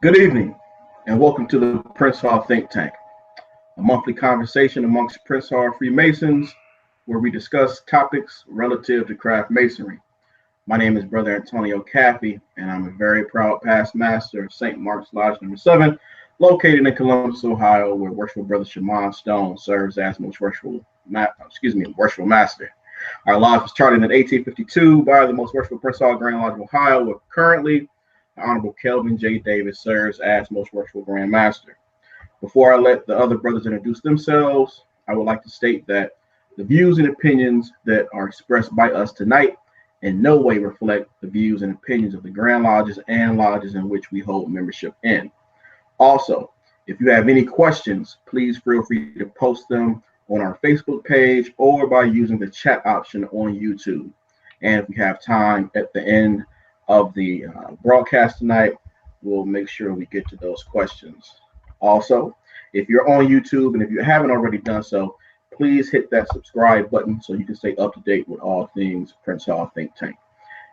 Good evening, and welcome to the Prince Hall Think Tank, a monthly conversation amongst Prince Hall Freemasons where we discuss topics relative to craft masonry. My name is Brother Antonio Caffey, and I'm a very proud past master of St. Mark's Lodge number 7, located in Columbus, Ohio, where worshipful Brother Shimon Stone serves as worshipful master. Our lodge was chartered in 1852 by the most worshipful Prince Hall Grand Lodge of Ohio, where currently the Honorable Kelvin J. Davis serves as most worshipful Grand Master. Before I let the other brothers introduce themselves, I would like to state that the views and opinions that are expressed by us tonight in no way reflect the views and opinions of the Grand Lodges and lodges in which we hold membership in. Also, if you have any questions, please feel free to post them on our Facebook page or by using the chat option on YouTube. And if we have time at the end of the broadcast tonight, we'll make sure we get to those questions. Also, if you're on YouTube and if you haven't already done so, please hit that subscribe button so you can stay up to date with all things Prince Hall Think Tank.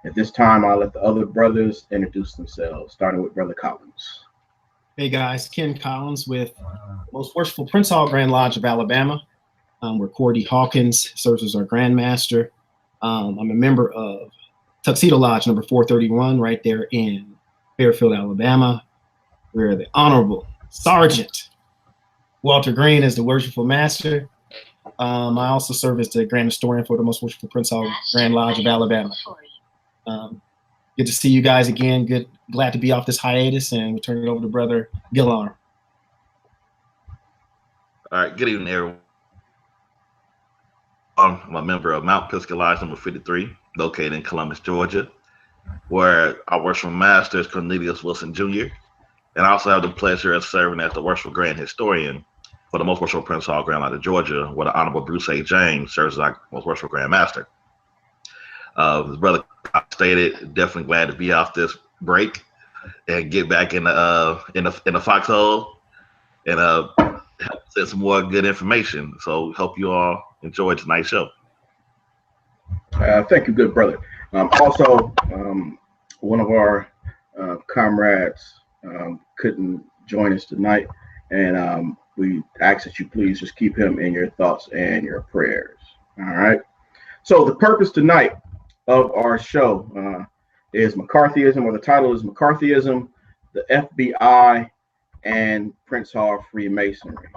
At this time, I'll let the other brothers introduce themselves, starting with Brother Collins. Hey guys, Ken Collins with Most Worshipful Prince Hall Grand Lodge of Alabama. Where Cordy Hawkins serves as our Grand Master. I'm a member of Tuxedo Lodge number 431 right there in Fairfield, Alabama, where the Honorable Sergeant Walter Green is the Worshipful Master. I also serve as the Grand Historian for the Most Worshipful Prince Hall Grand Lodge of Alabama. Good to see you guys again. Glad to be off this hiatus, and we turn it over to Brother Gillarm. All right, good evening, everyone. I'm a member of Mount Pisgah Lodge number 53, located in Columbus, Georgia, where our worshipful master is Cornelius Wilson Jr. And I also have the pleasure of serving as the worshipful grand historian for the Most Worshipful Prince Hall Grand Lodge of Georgia, where the Honorable Bruce A. James serves as our Most Worshipful Grand Master. As Brother stated, definitely glad to be off this break and get back in the foxhole and help send some more good information. So hope you all enjoy tonight's show. Thank you, good brother. Also, one of our comrades couldn't join us tonight, and we ask that you please just keep him in your thoughts and your prayers. All right. So the purpose tonight of our show is McCarthyism, or the title is McCarthyism, the FBI, and Prince Hall Freemasonry.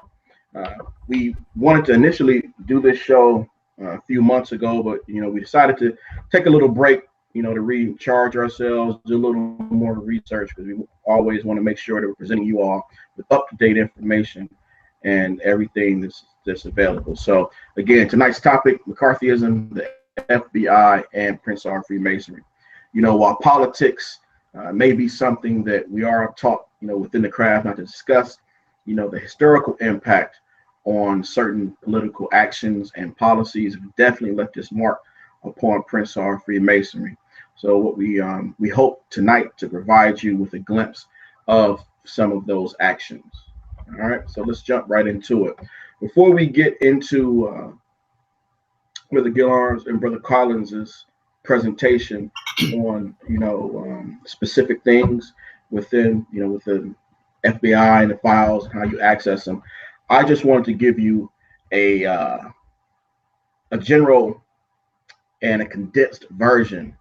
We wanted to initially do this show a few months ago, but we decided to take a little break, to recharge ourselves, do a little more research, because we always want to make sure that we're presenting you all with up-to-date information and everything that's available. So again, tonight's topic: McCarthyism, the FBI, and Prince Hall Freemasonry. While politics may be something that we are taught, within the craft not to discuss, the historical impact on certain political actions and policies definitely left its mark upon Prince Hall Freemasonry. So what we hope tonight to provide you with a glimpse of some of those actions. All right, so let's jump right into it. Before we get into Brother Gillarm's and Brother Collins's presentation on specific things within within FBI and the files and how you access them, I just wanted to give you a general and a condensed version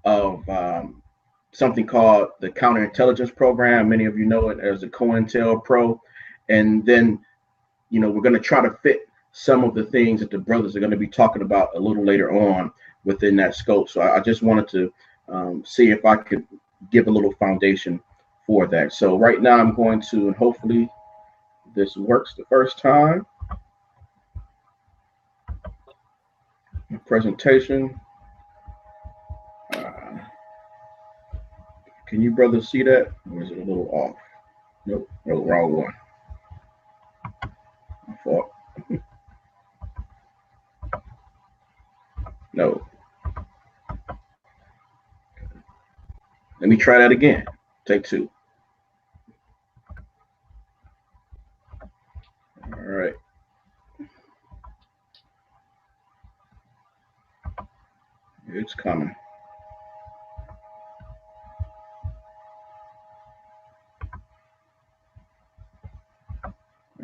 of something called the Counterintelligence program. Many of you know it as the COINTELPRO, and then we're going to try to fit some of the things that the brothers are going to be talking about a little later on within that scope. So I just wanted to see if I could give a little foundation for that. So right now I'm going to, and hopefully this works the first time, presentation. Can you brothers see that, or is it a little off? Nope, no, wrong one. My fault. No. Let me try that again. Take two. All right. It's coming.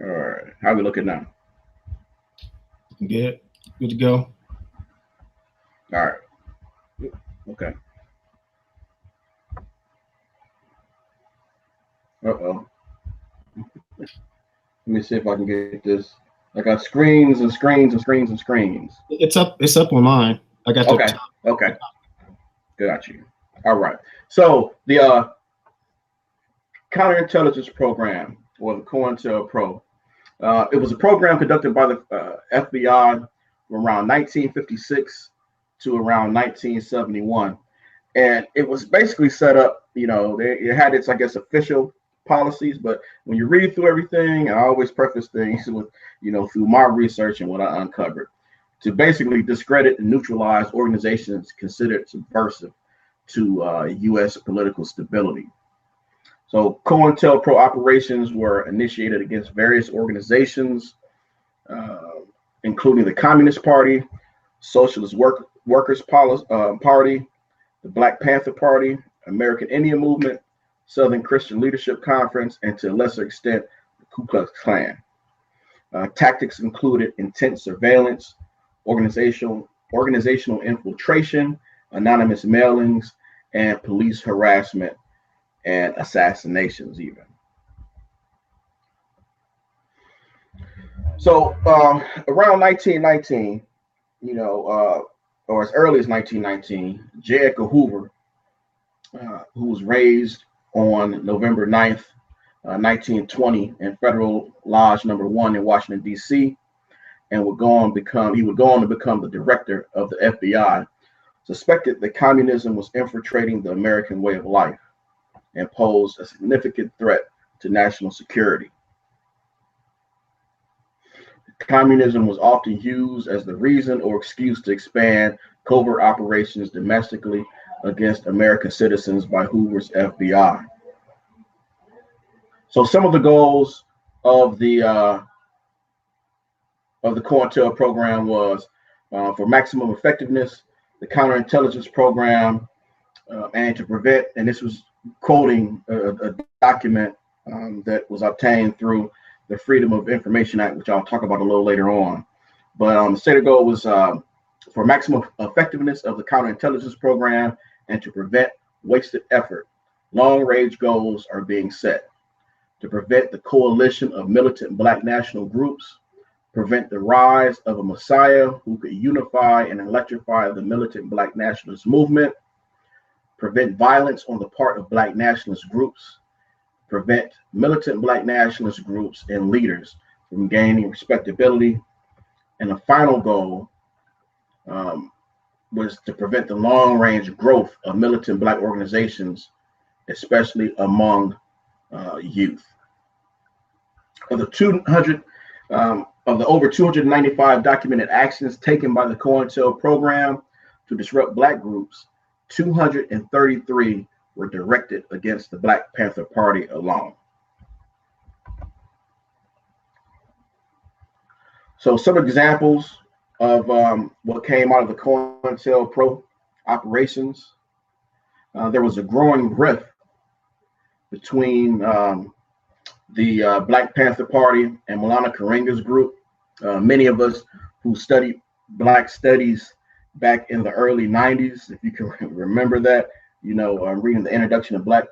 All right. How we looking now? Good. Good to go. All right. Okay. Uh-oh. Let me see if I can get this. I got screens and screens and screens and screens. It's up on mine. I got Okay. Okay. Got you. All right. So the Counterintelligence program, or the COINTELPRO, it was a program conducted by the FBI from around 1956 to around 1971. And it was basically set up, it had its, I guess, official policies, but when you read through everything, I always preface things with, through my research and what I uncovered, to basically discredit and neutralize organizations considered subversive to U.S. political stability. So COINTELPRO operations were initiated against various organizations, including the Communist Party, Socialist Workers Party, the Black Panther Party, American Indian Movement, Southern Christian Leadership Conference, and to a lesser extent, the Ku Klux Klan. Tactics included intense surveillance, organizational infiltration, anonymous mailings, and police harassment and assassinations even. So around 1919, or as early as 1919, J. Edgar Hoover, who was raised on November 9th, 1920 in Federal Lodge Number 1 in Washington, D.C., and would go on to become the director of the FBI, suspected that communism was infiltrating the American way of life and posed a significant threat to national security. Communism was often used as the reason or excuse to expand covert operations domestically against American citizens by Hoover's FBI. So some of the goals of the COINTEL program was for maximum effectiveness, the counterintelligence program, and to prevent, and this was quoting a document that was obtained through the Freedom of Information Act, which I'll talk about a little later on. But the stated goal was for maximum effectiveness of the counterintelligence program and to prevent wasted effort. Long-range goals are being set to prevent the coalition of militant Black national groups, prevent the rise of a messiah who could unify and electrify the militant Black nationalist movement, prevent violence on the part of Black nationalist groups, prevent militant Black nationalist groups and leaders from gaining respectability. And the final goal was to prevent the long-range growth of militant Black organizations, especially among youth. Of the over 295 documented actions taken by the COINTEL program to disrupt Black groups, 233 were directed against the Black Panther Party alone. So some examples of what came out of the COINTELPRO operations. There was a growing rift between the Black Panther Party and Maulana Karenga's group. Many of us who studied Black studies back in the early 90s, if you can remember that, reading the Introduction to Black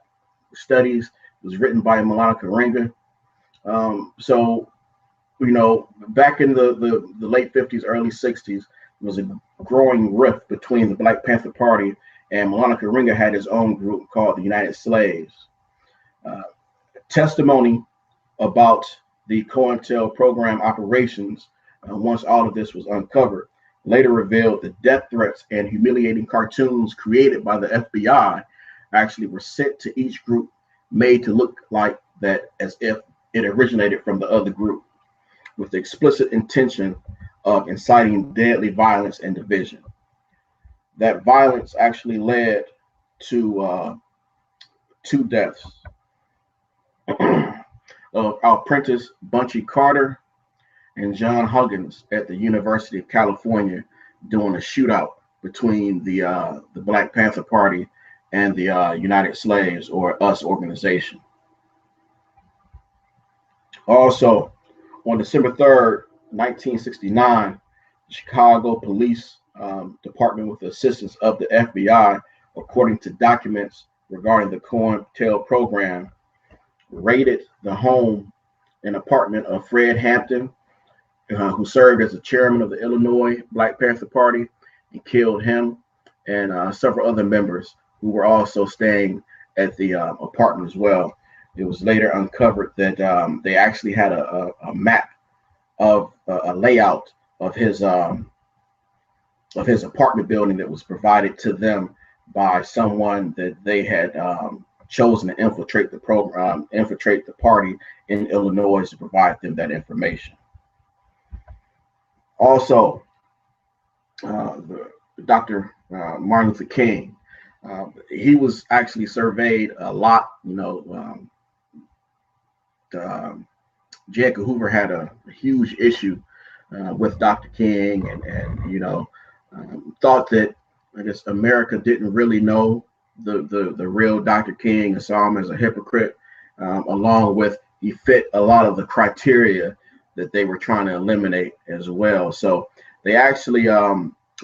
Studies was written by Maulana Karenga. So back in the late 50s, early 60s, there was a growing rift between the Black Panther Party, and Maulana Karenga had his own group called the United Slaves. Testimony about the COINTEL program operations, once all of this was uncovered, later revealed that death threats and humiliating cartoons created by the FBI actually were sent to each group, made to look like that as if it originated from the other group, with the explicit intention of inciting deadly violence and division. That violence actually led to 2 deaths of our apprentice Bunchy Carter and John Huggins at the University of California during a shootout between the Black Panther Party and the United Slaves, or US organization. Also, On December 3rd, 1969, the Chicago Police Department, with the assistance of the FBI, according to documents regarding the COINTELPRO program, raided the home and apartment of Fred Hampton, who served as the chairman of the Illinois Black Panther Party, and killed him and several other members who were also staying at the apartment as well. It was later uncovered that they actually had a map of a layout of his apartment building that was provided to them by someone that they had chosen to infiltrate the program, infiltrate the party in Illinois, to provide them that information. Also, Dr. Martin Luther King, he was actually surveyed a lot. J. Edgar Hoover had a huge issue with Dr. King, and thought that, I guess, America didn't really know the real Dr. King, and saw him as a hypocrite, along with he fit a lot of the criteria that they were trying to eliminate as well. So they actually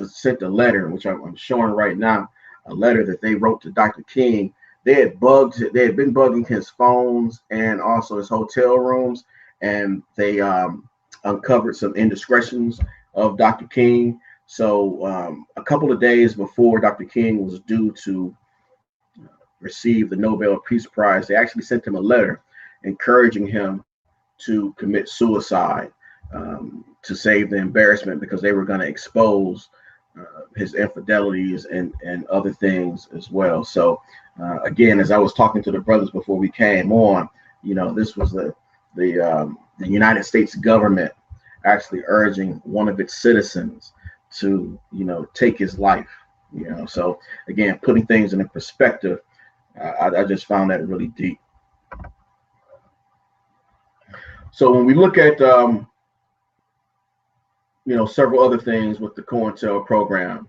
sent a letter, which I'm showing right now, a letter that they wrote to Dr. King. They had been bugging his phones and also his hotel rooms, and they uncovered some indiscretions of Dr. King. So a couple of days before Dr. King was due to receive the Nobel Peace Prize, they actually sent him a letter encouraging him to commit suicide, to save the embarrassment, because they were going to expose his infidelities and other things as well. So again, as I was talking to the brothers before we came on, this was the United States government actually urging one of its citizens to take his life. So again, putting things in a perspective, I just found that really deep. So when we look at several other things with the COINTELPRO program,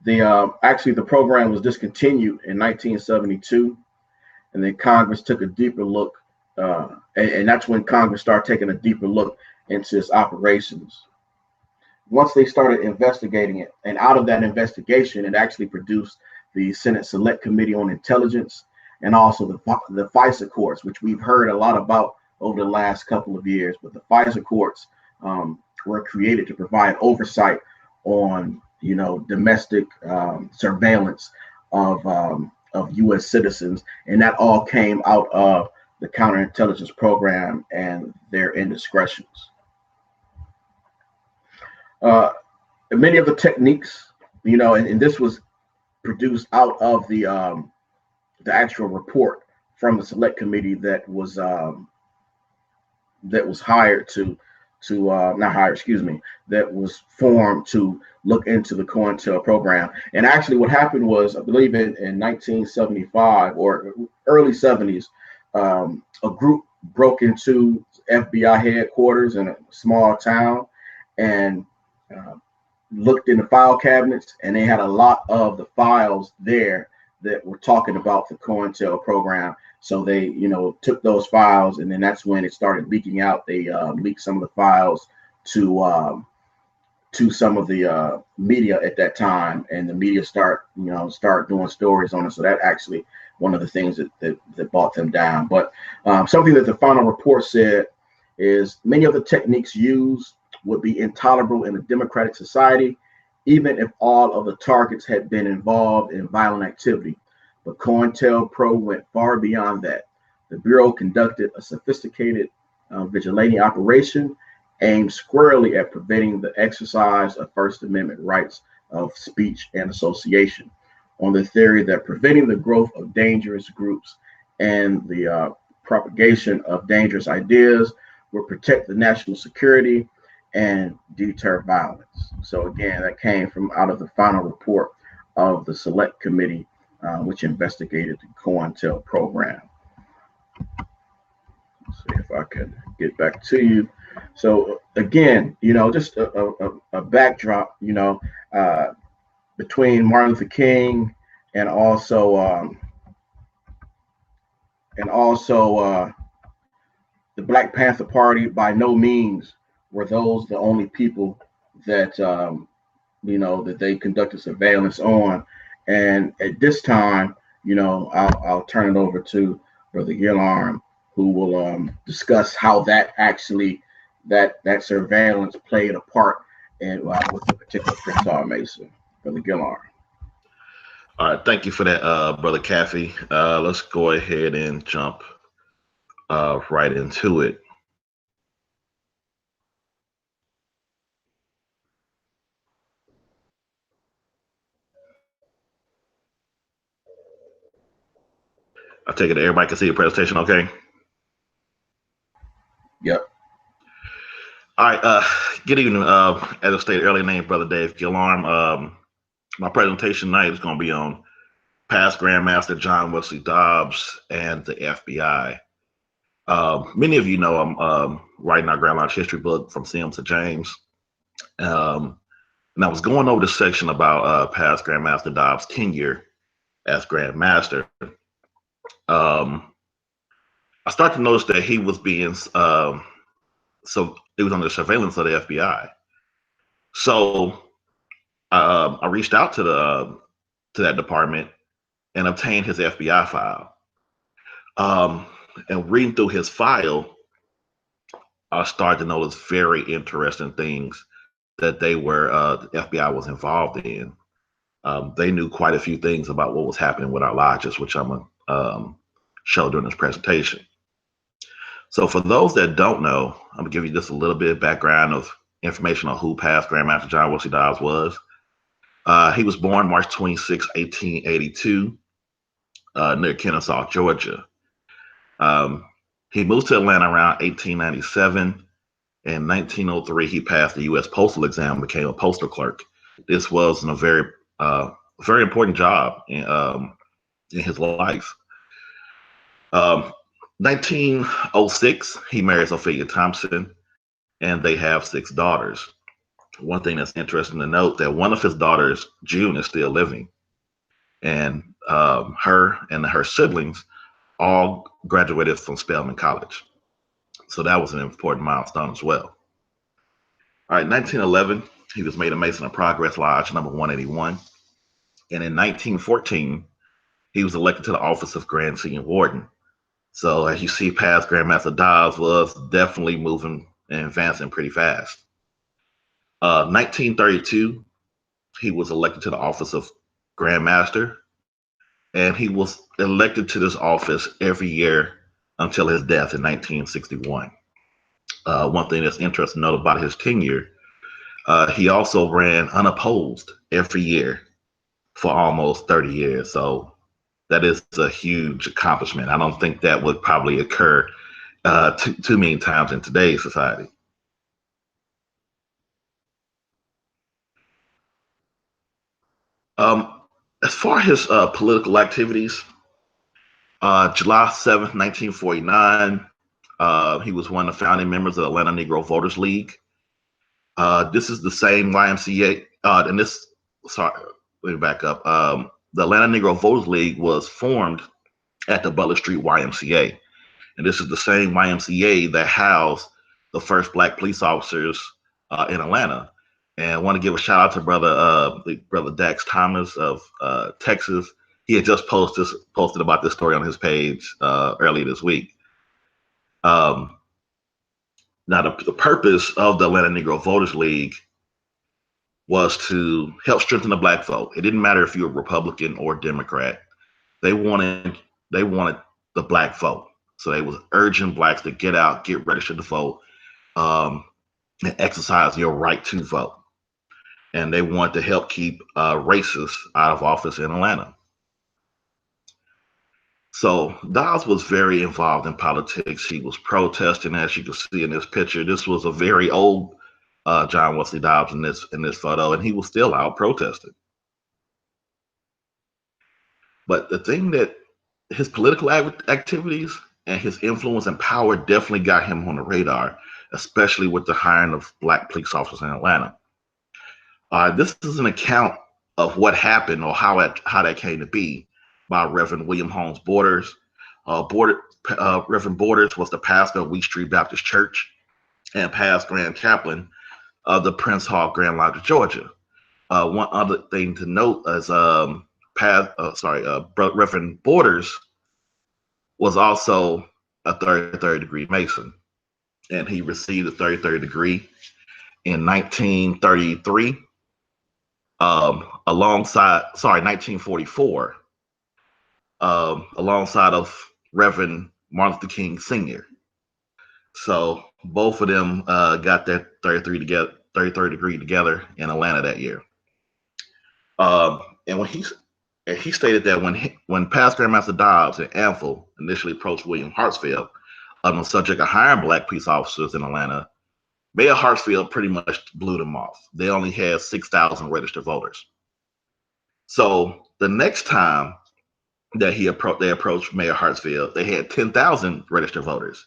the program was discontinued in 1972, and then Congress took a deeper look, and that's when Congress started taking a deeper look into its operations. Once they started investigating it, and out of that investigation, it actually produced the Senate Select Committee on Intelligence, and also the FISA courts, which we've heard a lot about over the last couple of years. But the FISA courts were created to provide oversight on domestic surveillance of U.S. citizens, and that all came out of the Counterintelligence program and their indiscretions. Many of the techniques, and this was produced out of the actual report from the Select Committee that was hired that was formed to look into the COINTELPRO program. And actually what happened was, I believe in 1975 or early 70s, a group broke into FBI headquarters in a small town and looked in the file cabinets, and they had a lot of the files there that were talking about the COINTELPRO program. So they, took those files, and then that's when it started leaking out. They leaked some of the files to some of the media at that time, and the media start doing stories on it. So that actually one of the things that brought them down. But something that the final report said is many of the techniques used would be intolerable in a democratic society, even if all of the targets had been involved in violent activity. But COINTELPRO went far beyond that. The Bureau conducted a sophisticated vigilante operation aimed squarely at preventing the exercise of First Amendment rights of speech and association, on the theory that preventing the growth of dangerous groups and the propagation of dangerous ideas would protect the national security and deter violence. So again, that came from out of the final report of the Select Committee, which investigated the COINTELPRO program. Let's see if I can get back to you. So again, just a backdrop, between Martin Luther King and also the the Black Panther Party, by no means were those the only people that that they conducted surveillance on. And at this time, I'll turn it over to Brother Gillarm, who will discuss how that actually that surveillance played a part in with the particular Prince Hall Mason. Brother Gillarm. All right, thank you for that, Brother Kathy. Let's go ahead and jump right into it. I take it everybody can see the presentation, okay? Yep. All right. Good evening. As I stated earlier, named Brother Dave Gillarm. My presentation tonight is going to be on past Grandmaster John Wesley Dobbs and the FBI. Many of you know I'm writing our Grand Lodge history book from Sims to James. And I was going over the section about past Grandmaster Dobbs' tenure as Grandmaster. I started to notice that he was being so it was under surveillance of the FBI. So I reached out to that department and obtained his FBI file. And reading through his file, I started to notice very interesting things that the FBI was involved in. They knew quite a few things about what was happening with our lodges, which I'm going to show during this presentation. So for those that don't know, I'm going to give you just a little bit of background of information on who past Grandmaster John Wesley Dobbs was. He was born March 26, 1882, near Kennesaw, Georgia. He moved to Atlanta around 1897. In 1903, he passed the U.S. postal exam and became a postal clerk. This was a very important job in his life. 1906, he marries Ophelia Thompson, and they have 6 daughters. One thing that's interesting to note that one of his daughters, June, is still living, and her and her siblings all graduated from Spelman College. So that was an important milestone as well. All right, 1911, he was made a Mason of Progress Lodge number 181. And in 1914, he was elected to the office of Grand Senior Warden. So as you see, past Grandmaster Dobbs was definitely moving and advancing pretty fast. 1932, he was elected to the office of Grandmaster, and he was elected to this office every year until his death in 1961. One thing that's interesting to note about his tenure, he also ran unopposed every year for almost 30 years. So that is a huge accomplishment. I don't think that would probably occur too many times in today's society. As far as his political activities, July 7th, 1949, he was one of the founding members of the Atlanta Negro Voters League. This is the same YMCA, let me back up. The Atlanta Negro Voters League was formed at the Butler Street YMCA. And this is the same YMCA that housed the first Black police officers in Atlanta. And I want to give a shout out to brother Dax Thomas of Texas. He had just posted about this story on his page earlier this week. Now, the purpose of the Atlanta Negro Voters League was to help strengthen the Black vote. It didn't matter if you were Republican or Democrat. They wanted the Black vote. So they was urging Blacks to get out, get registered to vote, and exercise your right to vote. And they wanted to help keep racists out of office in Atlanta. So Dobbs was very involved in politics. He was protesting, as you can see in this picture. This was a very old John Wesley Dobbs in this photo, and he was still out protesting. But the thing that his political activities and his influence and power definitely got him on the radar, especially with the hiring of Black police officers in Atlanta. This is an account of what happened or how that came to be by Reverend William Holmes Borders. Reverend Borders was the pastor of Wheat Street Baptist Church and past Grand Chaplain of the Prince Hall Grand Lodge of Georgia. One other thing to note is Reverend Borders was also a 33rd degree Mason, and he received a 33rd degree in 1933, alongside 1944, alongside of Reverend Martin Luther King Sr. So both of them got that 33rd degree together in Atlanta that year. And when he stated that when past Grandmaster Dobbs and Anvil initially approached William Hartsfield on the subject of hiring black police officers in Atlanta, Mayor Hartsfield pretty much blew them off. They only had 6,000 registered voters. So the next time that they approached Mayor Hartsfield, they had 10,000 registered voters.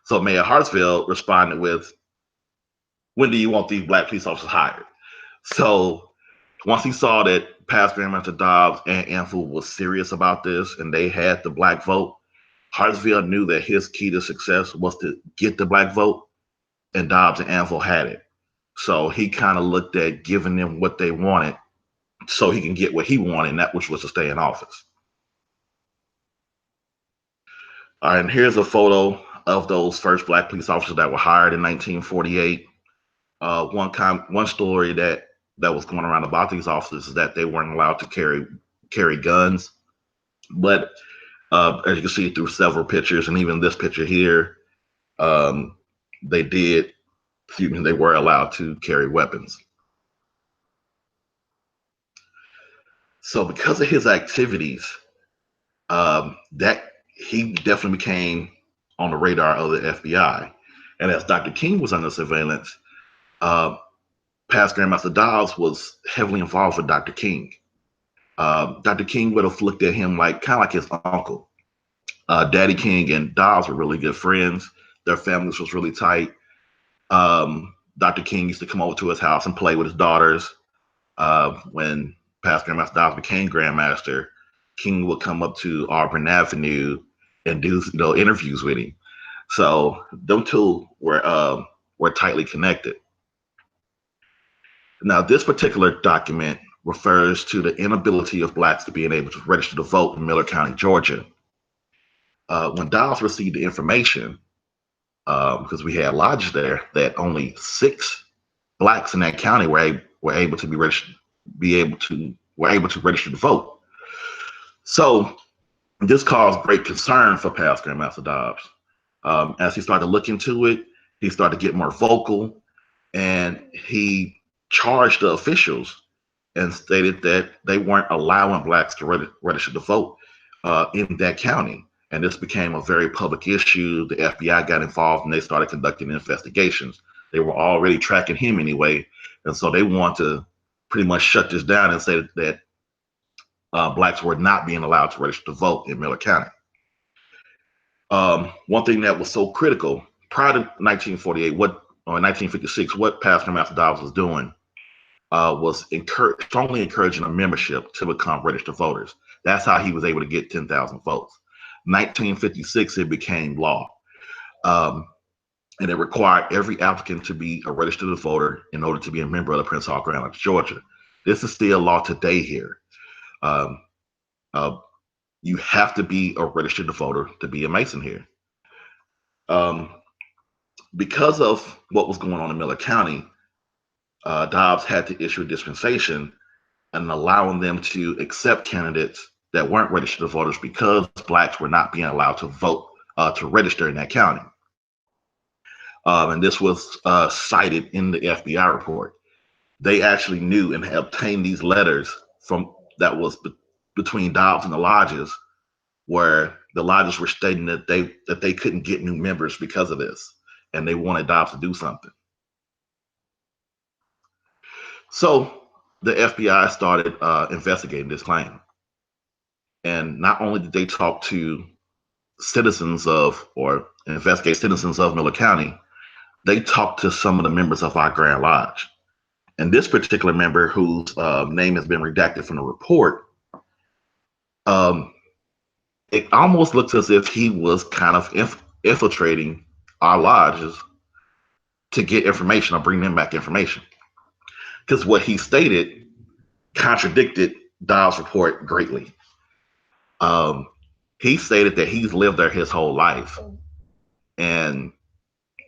So Mayor Hartsfield responded with, "When do you want these black police officers hired?" So once he saw that past Grandmaster Dobbs and Anvil was serious about this and they had the black vote, Hartsfield knew that his key to success was to get the black vote, and Dobbs and Anvil had it. So he kind of looked at giving them what they wanted so he can get what he wanted, and that which was to stay in office. All right, and here's a photo of those first black police officers that were hired in 1948. One story that was going around about these officers is that they weren't allowed to carry guns, but as you can see through several pictures, and even this picture here, they were allowed to carry weapons. So because of his activities, that he definitely became on the radar of the FBI. And as Dr. King was under surveillance, past Grandmaster Dobbs was heavily involved with Dr. King. Dr. King would have looked at him kind of like his uncle. Daddy King and Dobbs were really good friends. Their families was really tight. Dr. King used to come over to his house and play with his daughters. When past Grandmaster Dobbs became Grandmaster, King would come up to Auburn Avenue and do interviews with him. So them two were tightly connected. Now, this particular document refers to the inability of blacks to being able to register to vote in Miller County, Georgia. When Dobbs received the information, because we had lodges there, that only 6 blacks in that county were able to register to vote. So this caused great concern for past Grandmaster Dobbs. As he started to look into it, he started to get more vocal, and he charged the officials and stated that they weren't allowing blacks to register to vote in that county. And this became a very public issue. The FBI got involved and they started conducting investigations. They were already tracking him anyway. And so they wanted to pretty much shut this down and say that blacks were not being allowed to register to vote in Miller County. One thing that was so critical prior to 1948, 1956, what past Grandmaster Dobbs was doing was strongly encouraging a membership to become registered voters. That's how he was able to get 10,000 votes. 1956, it became law. And it required every applicant to be a registered voter in order to be a member of the Prince Hall Grand Lodge, Georgia. This is still law today here. You have to be a registered voter to be a Mason here. Because of what was going on in Miller County, Dobbs had to issue a dispensation and allowing them to accept candidates that weren't registered voters because blacks were not being allowed to vote, to register in that county. And this was cited in the FBI report. They actually knew and had obtained these letters that was between Dobbs and the lodges, where the lodges were stating that they couldn't get new members because of this, and they wanted Dobbs to do something. So the FBI started investigating this claim. And not only did they talk to investigate citizens of Miller County, they talked to some of the members of our Grand Lodge. And this particular member, whose name has been redacted from the report, it almost looks as if he was kind of infiltrating our lodges to get information or bring them back information. Because what he stated contradicted Dobbs' report greatly. He stated that he's lived there his whole life, and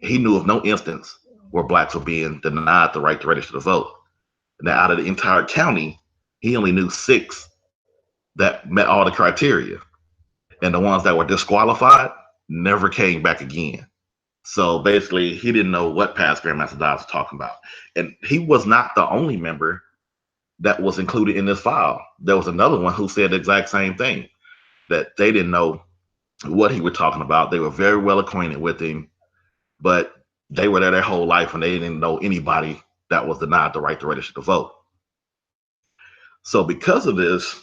he knew of no instance where blacks were being denied the right to register to vote. Now, out of the entire county, he only knew 6 that met all the criteria, and the ones that were disqualified never came back again. So basically, he didn't know what past Grandmaster Dobbs was talking about. And he was not the only member that was included in this file. There was another one who said the exact same thing, that they didn't know what he was talking about. They were very well acquainted with him, but they were there their whole life and they didn't know anybody that was denied the right to register to vote. So because of this,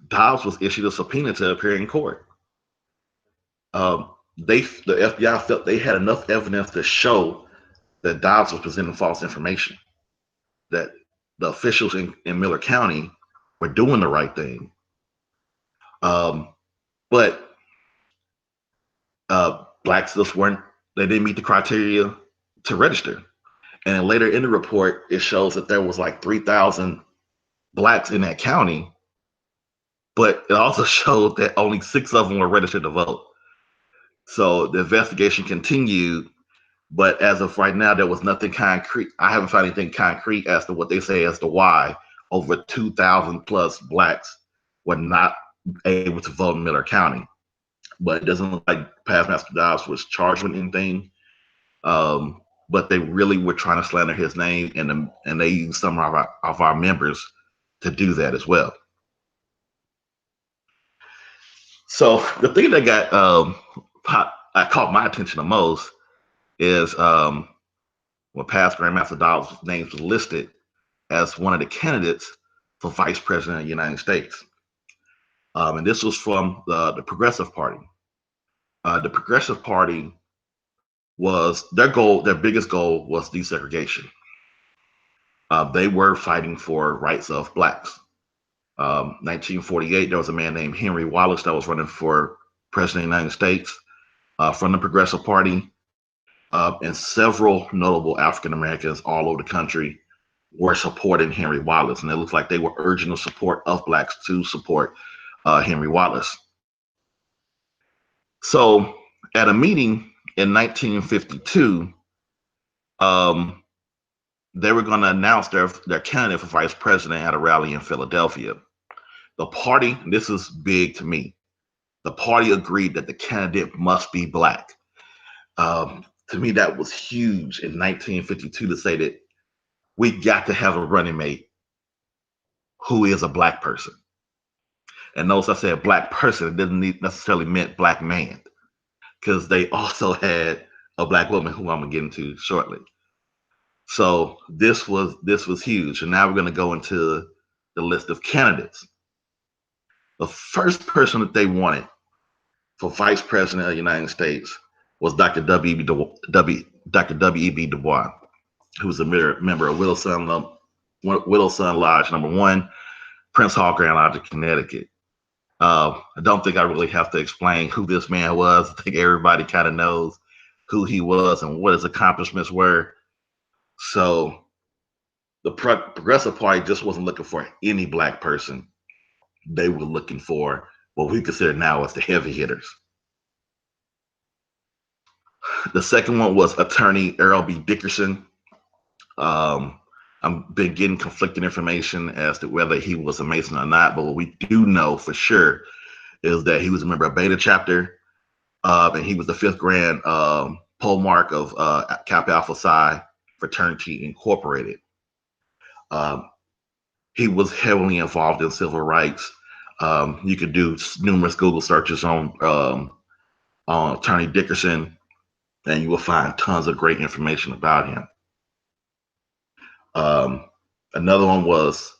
Dobbs was issued a subpoena to appear in court. The FBI felt they had enough evidence to show that Dobbs was presenting false information, that the officials in Miller County were doing the right thing. But blacks just they didn't meet the criteria to register. And then later in the report, it shows that there was like 3,000 blacks in that county, but it also showed that only 6 of them were registered to vote. So the investigation continued, but as of right now, there was nothing concrete. I haven't found anything concrete as to what they say as to why over 2,000 plus blacks were not able to vote in Miller County. But it doesn't look like past Master Dobbs was charged with anything. But they really were trying to slander his name, and they used some of our members to do that as well. So the thing that got caught my attention the most is when past Grandmaster Dobbs' name was listed as one of the candidates for Vice President of the United States. And this was from the Progressive Party. The Progressive Party was their biggest goal was desegregation. They were fighting for rights of blacks. 1948, there was a man named Henry Wallace that was running for president of the United States from the Progressive Party. And several notable African Americans all over the country were supporting Henry Wallace. And it looks like they were urging the support of blacks to support Henry Wallace. So at a meeting in 1952, they were going to announce their candidate for vice president at a rally in Philadelphia. The party, this is big to me, the party agreed that the candidate must be black. To me, that was huge in 1952 to say that we got to have a running mate who is a black person. And notice I said black person, it doesn't necessarily mean black man, because they also had a black woman who I'm gonna get into shortly. So this was huge. And now we're gonna go into the list of candidates. The first person that they wanted for vice president of the United States was Dr. W.E.B. Du Bois, who was a member of Widow Son Lodge number 1, Prince Hall Grand Lodge of Connecticut. I don't think I really have to explain who this man was. I think everybody kind of knows who he was and what his accomplishments were. So the Progressive Party just wasn't looking for any black person. They were looking for what we consider now as the heavy hitters. The second one was attorney Earl B. Dickerson. I've been getting conflicting information as to whether he was a Mason or not, but what we do know for sure is that he was a member of Beta Chapter, and he was the 5th Grand Polemarch of Kappa Alpha Psi Fraternity Incorporated. He was heavily involved in civil rights. You could do numerous Google searches on attorney Dickerson, and you will find tons of great information about him. Another one was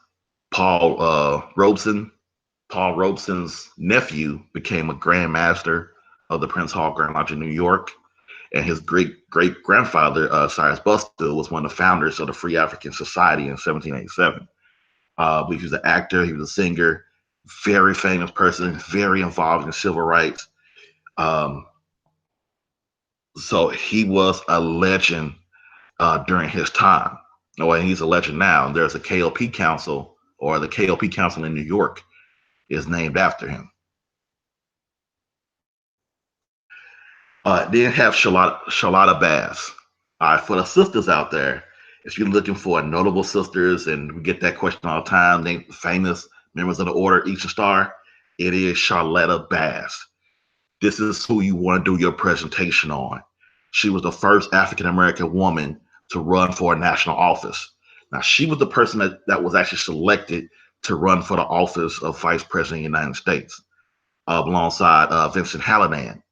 Paul Robeson. Paul Robeson's nephew became a Grand Master of the Prince Hall Grand Lodge in New York, and his great-grandfather, Cyrus Bustill, was one of the founders of the Free African Society in 1787. He was an actor, he was a singer, very famous person, very involved in civil rights. So he was a legend during his time. Well, he's a legend now. There's a KOP council, or the KOP council in New York is named after him. Then have Shalata Bass. All right, for the sisters out there, if you're looking for notable sisters, and we get that question all the time, they famous members of the Order Eastern Star, it is Shalata Bass. This is who you want to do your presentation on. She was the first African-American woman to run for a national office. Now, she was the person that was actually selected to run for the office of Vice President of the United States, alongside Vincent Hallinan.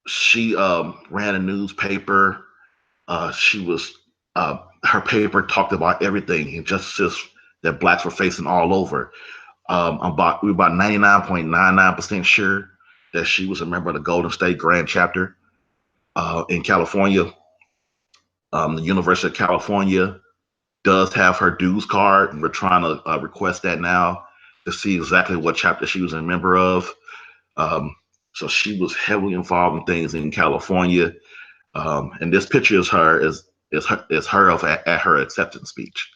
She ran a newspaper. She was her paper talked about everything, injustices that blacks were facing all over. We're about 99.99% sure that she was a member of the Golden State Grand Chapter in California. The University of California does have her dues card, and we're trying to request that now to see exactly what chapter she was a member of. So she was heavily involved in things in California, and this picture is her at her acceptance speech.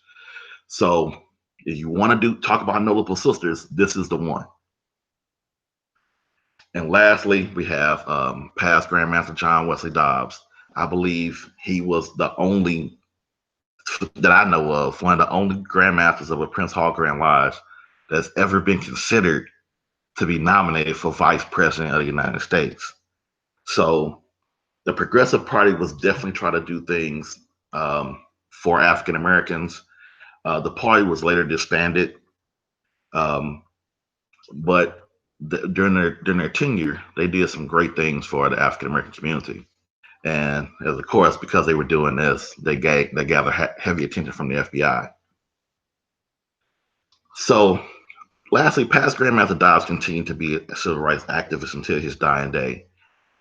So if you want to talk about notable sisters, this is the one. And lastly, we have past Grandmaster John Wesley Dobbs. I believe he was the only, that I know of, one of the only Grandmasters of a Prince Hall Grand Lodge that's ever been considered to be nominated for Vice President of the United States. So the Progressive Party was definitely trying to do things for African Americans. The party was later disbanded, but during their tenure, they did some great things for the African American community. And as of course, because they were doing this, they gathered heavy attention from the FBI. So lastly, past Grandmaster Dobbs continued to be a civil rights activist until his dying day.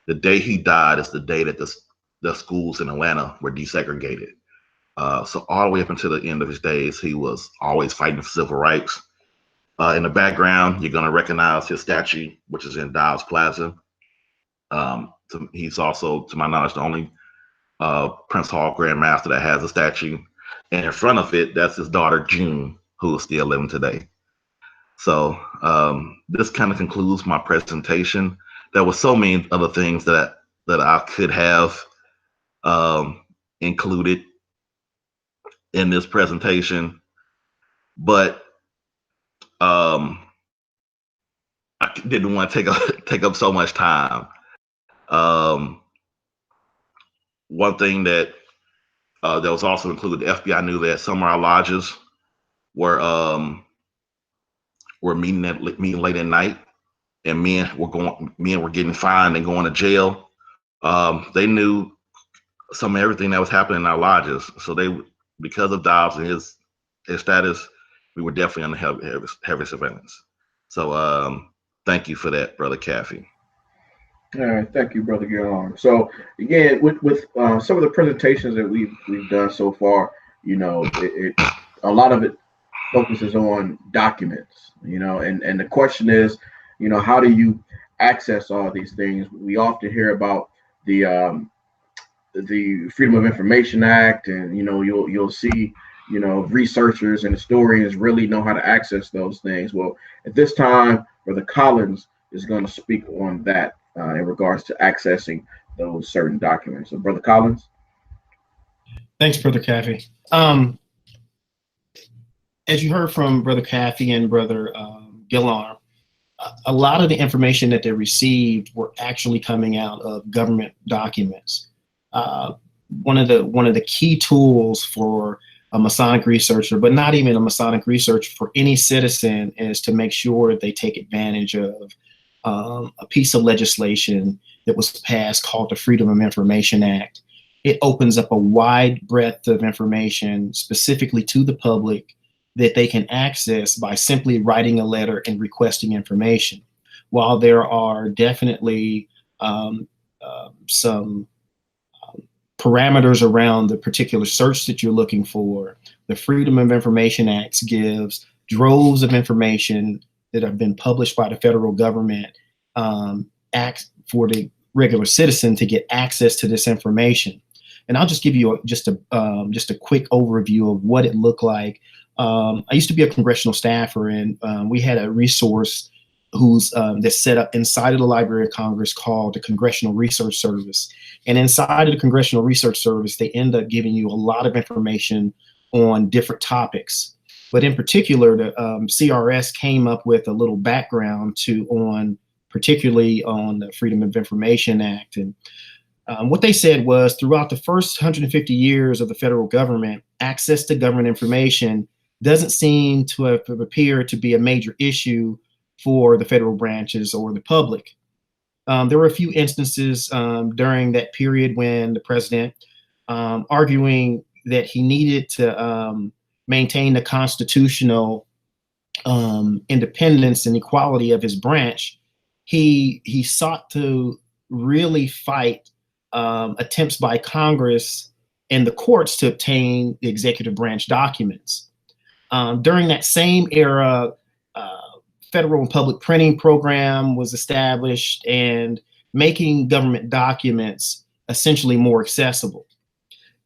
The day he died is the day that the schools in Atlanta were desegregated. So all the way up until the end of his days, he was always fighting for civil rights. In the background, you're going to recognize his statue, which is in Dobbs Plaza. He's also, to my knowledge, the only Prince Hall Grand Master that has a statue. And in front of it, that's his daughter, June, who is still living today. So this kind of concludes my presentation. There were so many other things that I could have included in this presentation, but I didn't want to take up so much time. One thing that was also included, the FBI knew that some of our lodges were meeting late at night, and men were getting fined and going to jail. They knew some of everything that was happening in our lodges, so because of Dobbs and his status, we were definitely under heavy surveillance. So thank you for that, Brother Caffey. All right, thank you, Brother Guillaume. So again, with some of the presentations that we've done so far, a lot of it focuses on documents, and the question is, how do you access all these things? We often hear about the Freedom of Information Act, and you'll see researchers and historians really know how to access those things. Well, at this time, Brother Collins is going to speak on that in regards to accessing those certain documents. So, Brother Collins. Thanks, Brother Caffey. As you heard from Brother Caffey and Brother Guillaume, a lot of the information that they received were actually coming out of government documents. One of the key tools for a Masonic researcher, but not even a Masonic researcher, for any citizen, is to make sure they take advantage of a piece of legislation that was passed called the Freedom of Information Act. It opens up a wide breadth of information specifically to the public that they can access by simply writing a letter and requesting information. While there are definitely some parameters around the particular search that you're looking for, the Freedom of Information Act gives droves of information that have been published by the federal government, act for the regular citizen to get access to this information. And I'll just give you just a quick overview of what it looked like. I used to be a congressional staffer, and we had a resource that's set up inside of the Library of Congress called the Congressional Research Service. And inside of the Congressional Research Service, they end up giving you a lot of information on different topics. But in particular, the CRS came up with a little background particularly on the Freedom of Information Act. And what they said was, throughout the first 150 years of the federal government, access to government information doesn't seem to have appeared to be a major issue for the federal branches or the public. There were a few instances during that period when the president, arguing that he needed to maintain the constitutional independence and equality of his branch, he sought to really fight attempts by Congress and the courts to obtain the executive branch documents. During that same era, federal and public printing program was established and making government documents essentially more accessible.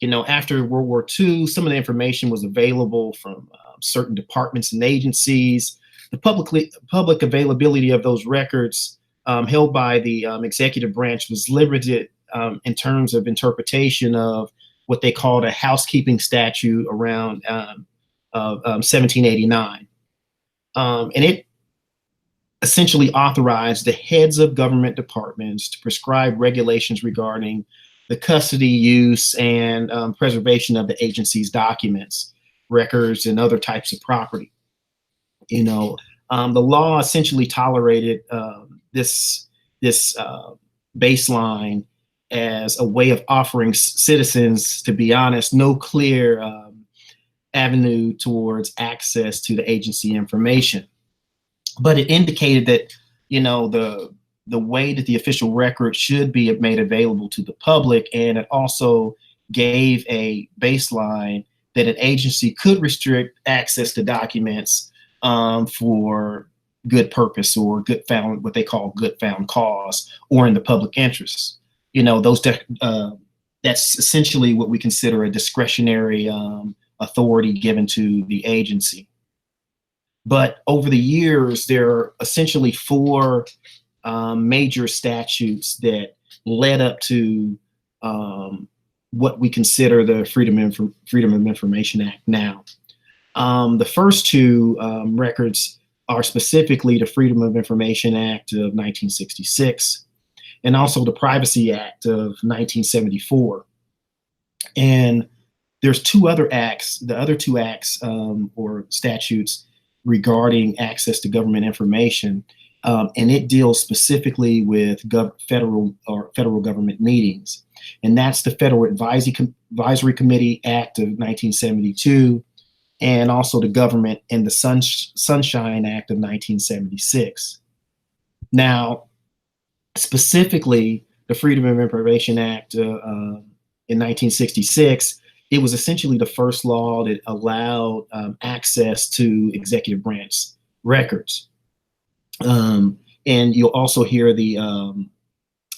After World War II, some of the information was available from certain departments and agencies. The public availability of those records held by the executive branch was limited in terms of interpretation of what they called a housekeeping statute around 1789. And it essentially authorized the heads of government departments to prescribe regulations regarding the custody, use, and preservation of the agency's documents, records, and other types of property. The law essentially tolerated this baseline as a way of offering citizens, to be honest, no clear avenue towards access to the agency information. But it indicated that, the way that the official record should be made available to the public, and it also gave a baseline that an agency could restrict access to documents for good purpose or what they call good found cause, or in the public interest. That's essentially what we consider a discretionary authority given to the agency. But over the years, there are essentially four major statutes that led up to what we consider the Freedom of Information Act now. The first two records are specifically the Freedom of Information Act of 1966 and also the Privacy Act of 1974. And there's two other acts, the other two acts or statutes regarding access to government information, and it deals specifically with federal government meetings. And that's the Federal Advisory Committee Act of 1972, and also the Government and the Sunshine Act of 1976. Now, specifically, the Freedom of Information Act in 1966, it was essentially the first law that allowed access to executive branch records. And you'll also hear the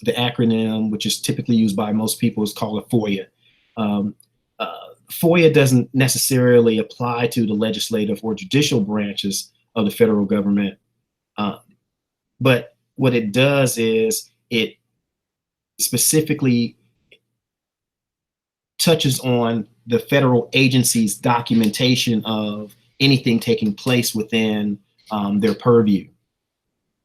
acronym, which is typically used by most people, is called a FOIA. FOIA doesn't necessarily apply to the legislative or judicial branches of the federal government. But what it does is it specifically touches on the federal agency's documentation of anything taking place within their purview.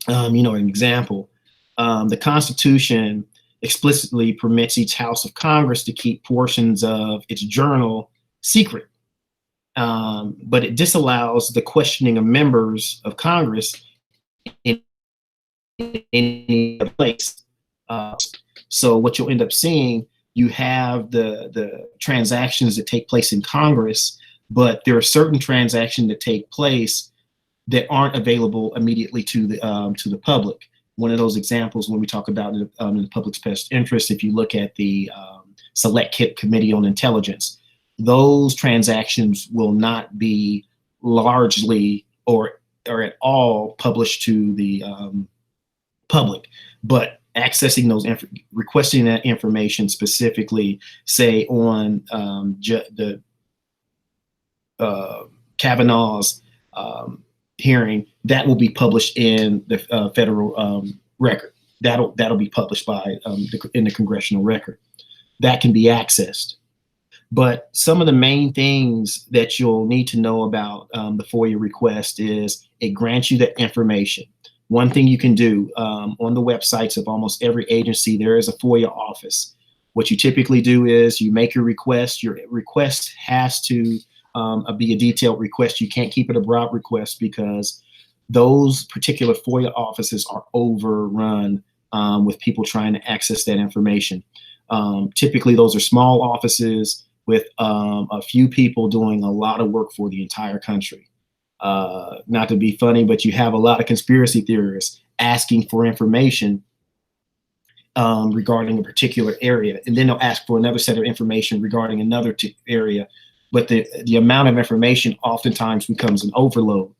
An example, the Constitution explicitly permits each House of Congress to keep portions of its journal secret, but it disallows the questioning of members of Congress in any place. So what you'll end up seeing, you have the transactions that take place in Congress, but there are certain transactions that take place that aren't available immediately to the public. One of those examples, when we talk about it in the public's best interest, if you look at the Select Committee on Intelligence, those transactions will not be largely or at all published to the public. But accessing those, requesting that information specifically, say on the Kavanaugh's hearing, that will be published in the federal record. That'll be published by in the congressional record. That can be accessed. But some of the main things that you'll need to know about the FOIA request is it grants you that information. One thing you can do on the websites of almost every agency, there is a FOIA office. What you typically do is you make your request. Your request has to be a detailed request. You can't keep it a broad request because those particular FOIA offices are overrun with people trying to access that information. Typically, those are small offices with a few people doing a lot of work for the entire country. Not to be funny, but you have a lot of conspiracy theorists asking for information regarding a particular area, and then they'll ask for another set of information regarding another area. But the amount of information oftentimes becomes an overload.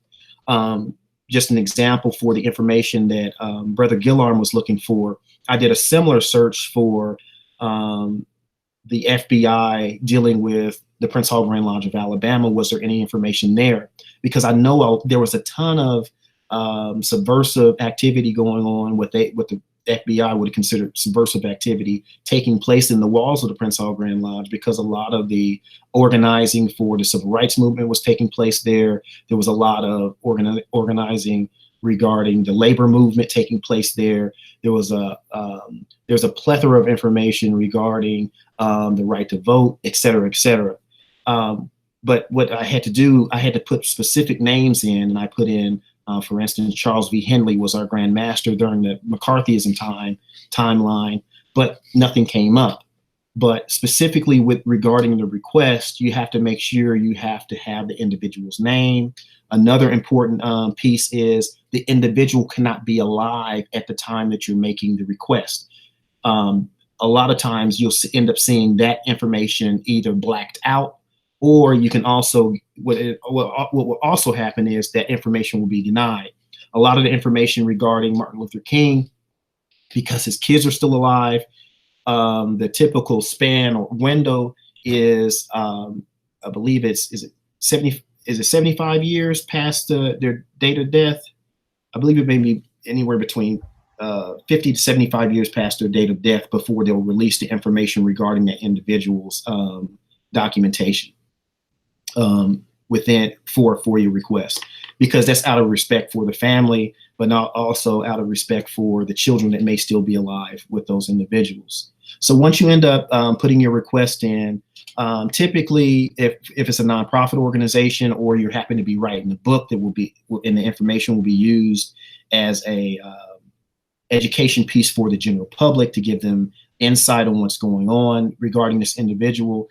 Just an example for the information that Brother Gillarm was looking for, I did a similar search for the FBI dealing with the Prince Hall Grand Lodge of Alabama. Was there any information there? Because I know there was a ton of subversive activity going on, what the FBI would have considered subversive activity taking place in the walls of the Prince Hall Grand Lodge, because a lot of the organizing for the civil rights movement was taking place there. There was a lot of organizing regarding the labor movement taking place there. There was there's a plethora of information regarding the right to vote, et cetera, et cetera. But what I had to do, I had to put specific names in, and I put in, for instance, Charles V. Henley was our Grand Master during the McCarthyism timeline, but nothing came up. But specifically regarding the request, you have to make sure you have to have the individual's name. Another important piece is the individual cannot be alive at the time that you're making the request. A lot of times you'll end up seeing that information either blacked out, or you can also, what will also happen is that information will be denied. A lot of the information regarding Martin Luther King, because his kids are still alive, the typical span or window is, I believe is it 75 years past their date of death? I believe it may be anywhere between 50 to 75 years past their date of death before they'll release the information regarding that individual's documentation for your request, because that's out of respect for the family, but not also out of respect for the children that may still be alive with those individuals. So once you end up putting your request in, typically if it's a nonprofit organization, or you happen to be writing a book that will be, and the information will be used as a education piece for the general public to give them insight on what's going on regarding this individual,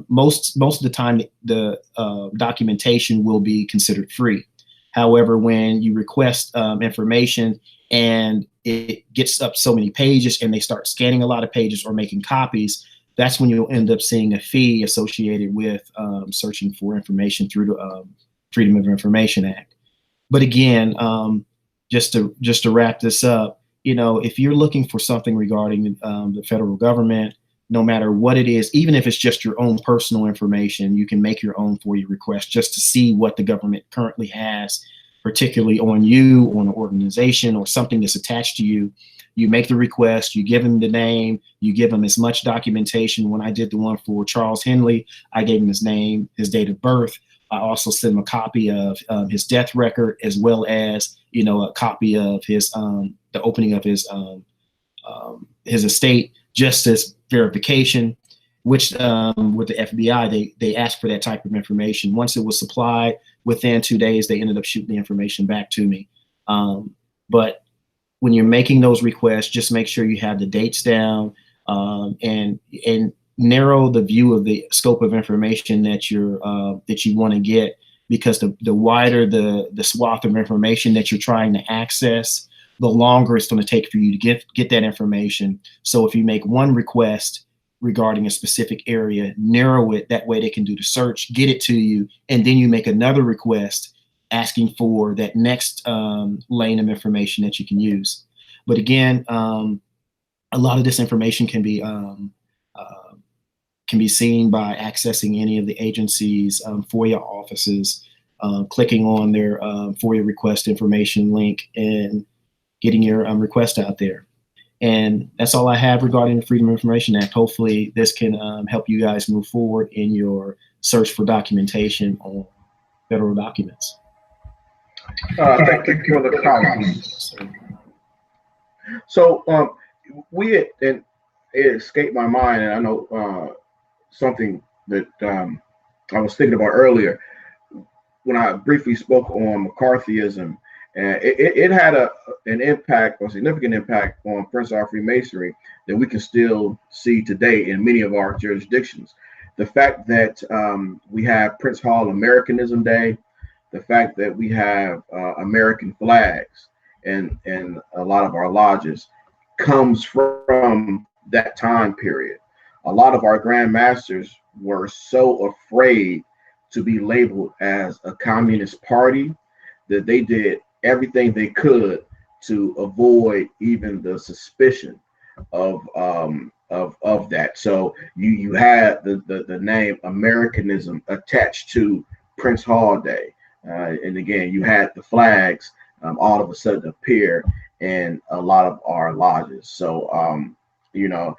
most of the time the documentation will be considered free. However, when you request information and it gets up so many pages and they start scanning a lot of pages or making copies, that's when you'll end up seeing a fee associated with searching for information through the Freedom of Information Act. But again, just to wrap this up, if you're looking for something regarding the federal government, no matter what it is, even if it's just your own personal information, you can make your own FOIA request just to see what the government currently has, particularly on you, on an organization, or something that's attached to you. You make the request, you give them the name, you give them as much documentation. When I did the one for Charles Henley, I gave him his name, his date of birth. I also sent him a copy of his death record, as well as, a copy of his the opening of his estate, just as verification, which with the FBI, they asked for that type of information. Once it was supplied, within 2 days, they ended up shooting the information back to me. But when you're making those requests, just make sure you have the dates down and narrow the view of the scope of information that you want to get, because the wider the swath of information that you're trying to access, the longer it's going to take for you to get that information. So if you make one request, regarding a specific area, narrow it, that way they can do the search, get it to you, and then you make another request asking for that next lane of information that you can use. But again, a lot of this information can be seen by accessing any of the agency's FOIA offices, clicking on their FOIA request information link and getting your request out there. And that's all I have regarding the Freedom of Information Act. Hopefully this can help you guys move forward in your search for documentation on federal documents. Thank you for the comments. So and it escaped my mind, and I know something that I was thinking about earlier when I briefly spoke on McCarthyism. And it had an impact, a significant impact on Prince Hall Freemasonry that we can still see today in many of our jurisdictions. The fact that we have Prince Hall Americanism Day, the fact that we have American flags and a lot of our lodges comes from that time period. A lot of our Grand Masters were so afraid to be labeled as a communist party that they did everything they could to avoid even the suspicion of that. So you had the name Americanism attached to Prince Hall Day, and again you had the flags all of a sudden appear in a lot of our lodges. So you know,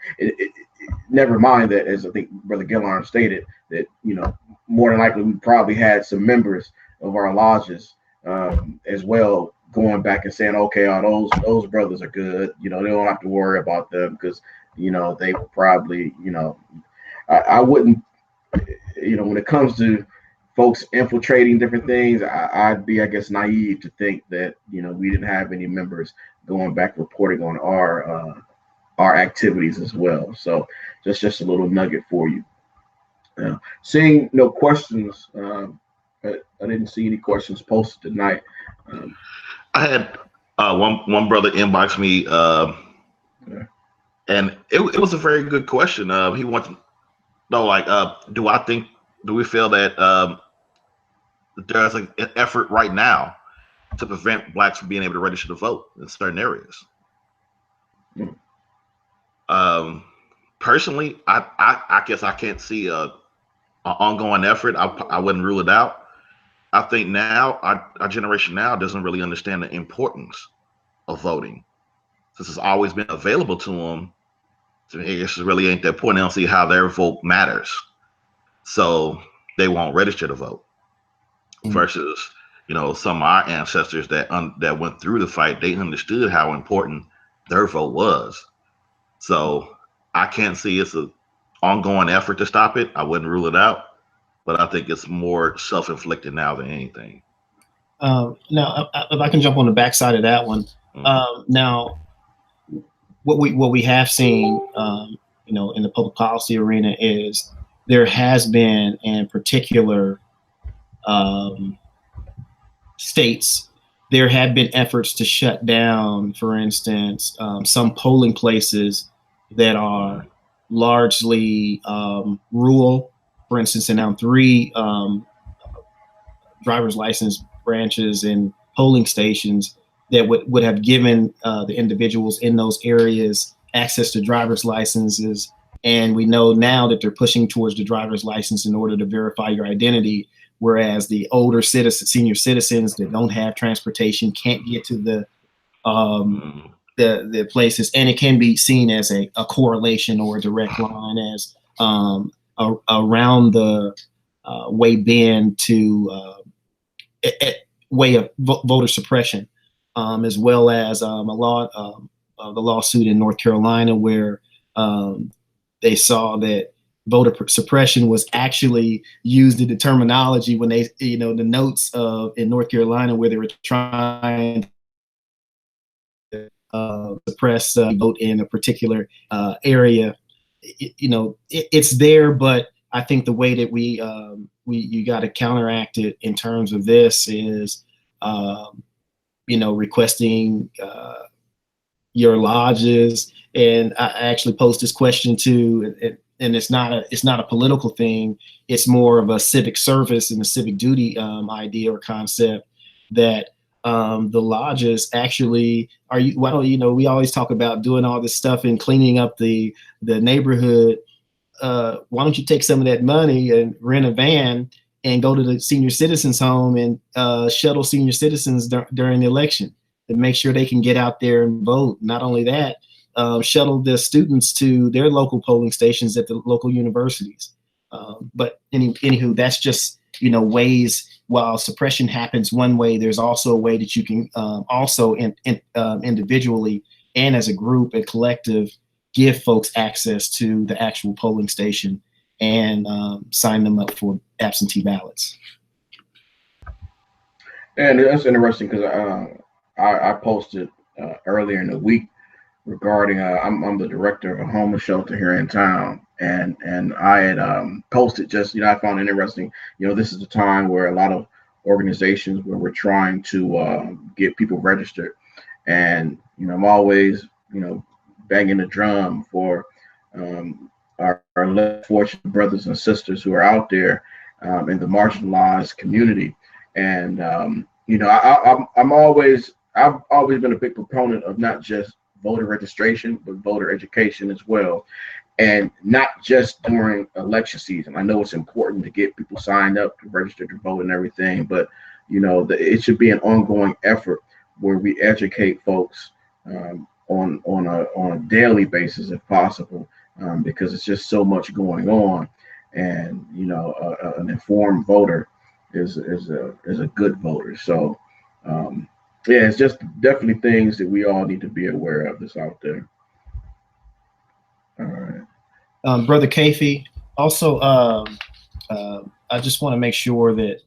never mind that, as I think Brother Gillarm stated, that more than likely we probably had some members of our lodges as well, going back and saying, okay, those brothers are good. They don't have to worry about them because they will probably, I wouldn't, when it comes to folks infiltrating different things, I'd be, I guess, naive to think that we didn't have any members going back reporting on our activities as well. So just a little nugget for you. Seeing no questions. I didn't see any questions posted tonight. I had one brother inbox me, and it was a very good question. He wants to know, do we feel that there's an effort right now to prevent blacks from being able to register to vote in certain areas? Personally, I guess I can't see an ongoing effort. I wouldn't rule it out. I think now our generation now doesn't really understand the importance of voting, since it's always been available to them. So I guess it really ain't that point. They don't see how their vote matters, so they won't register to vote. Versus, some of our ancestors that went through the fight, they understood how important their vote was. So I can't see it's an ongoing effort to stop it. I wouldn't rule it out. But I think it's more self-inflicted now than anything. Now, if I can jump on the backside of that one, now, what we have seen, in the public policy arena is there has been, in particular states, there have been efforts to shut down, for instance, some polling places that are largely rural. For instance, in 3 driver's license branches and polling stations that would have given the individuals in those areas access to driver's licenses. And we know now that they're pushing towards the driver's license in order to verify your identity, whereas the older senior citizens that don't have transportation can't get to the places. And it can be seen as a correlation or a direct line as around the way band to way of voter suppression, as well as the lawsuit in North Carolina where they saw that voter suppression was actually used in the terminology when they, the notes in North Carolina where they were trying to suppress vote in a particular area. It's there, but I think the way that you got to counteract it in terms of this is, requesting your lodges. And I actually posed this question too, and it's not a political thing. It's more of a civic service and a civic duty idea or concept that the lodges actually are. Why don't we always talk about doing all this stuff and cleaning up the neighborhood. Why don't you take some of that money and rent a van and go to the senior citizens home and shuttle senior citizens during the election and make sure they can get out there and vote. Not only that, shuttle the students to their local polling stations at the local universities. But anywho, that's just, ways. While suppression happens one way, there's also a way that you can also individually and as a group and collective give folks access to the actual polling station and sign them up for absentee ballots. And that's interesting because I posted earlier in the week regarding I'm the director of a homeless shelter here in town, and I had posted just I found it interesting. This is a time where a lot of organizations where we're trying to get people registered, and I'm always banging the drum for our less fortunate brothers and sisters who are out there in the marginalized community. And I've always been a big proponent of not just voter registration, but voter education as well. And not just during election season. I know it's important to get people signed up to register to vote and everything, but it should be an ongoing effort where we educate folks on a daily basis if possible, because it's just so much going on. And an informed voter is a good voter. So it's just definitely things that we all need to be aware of that's out there. All right. Brother Kaffi, also, I just want to make sure that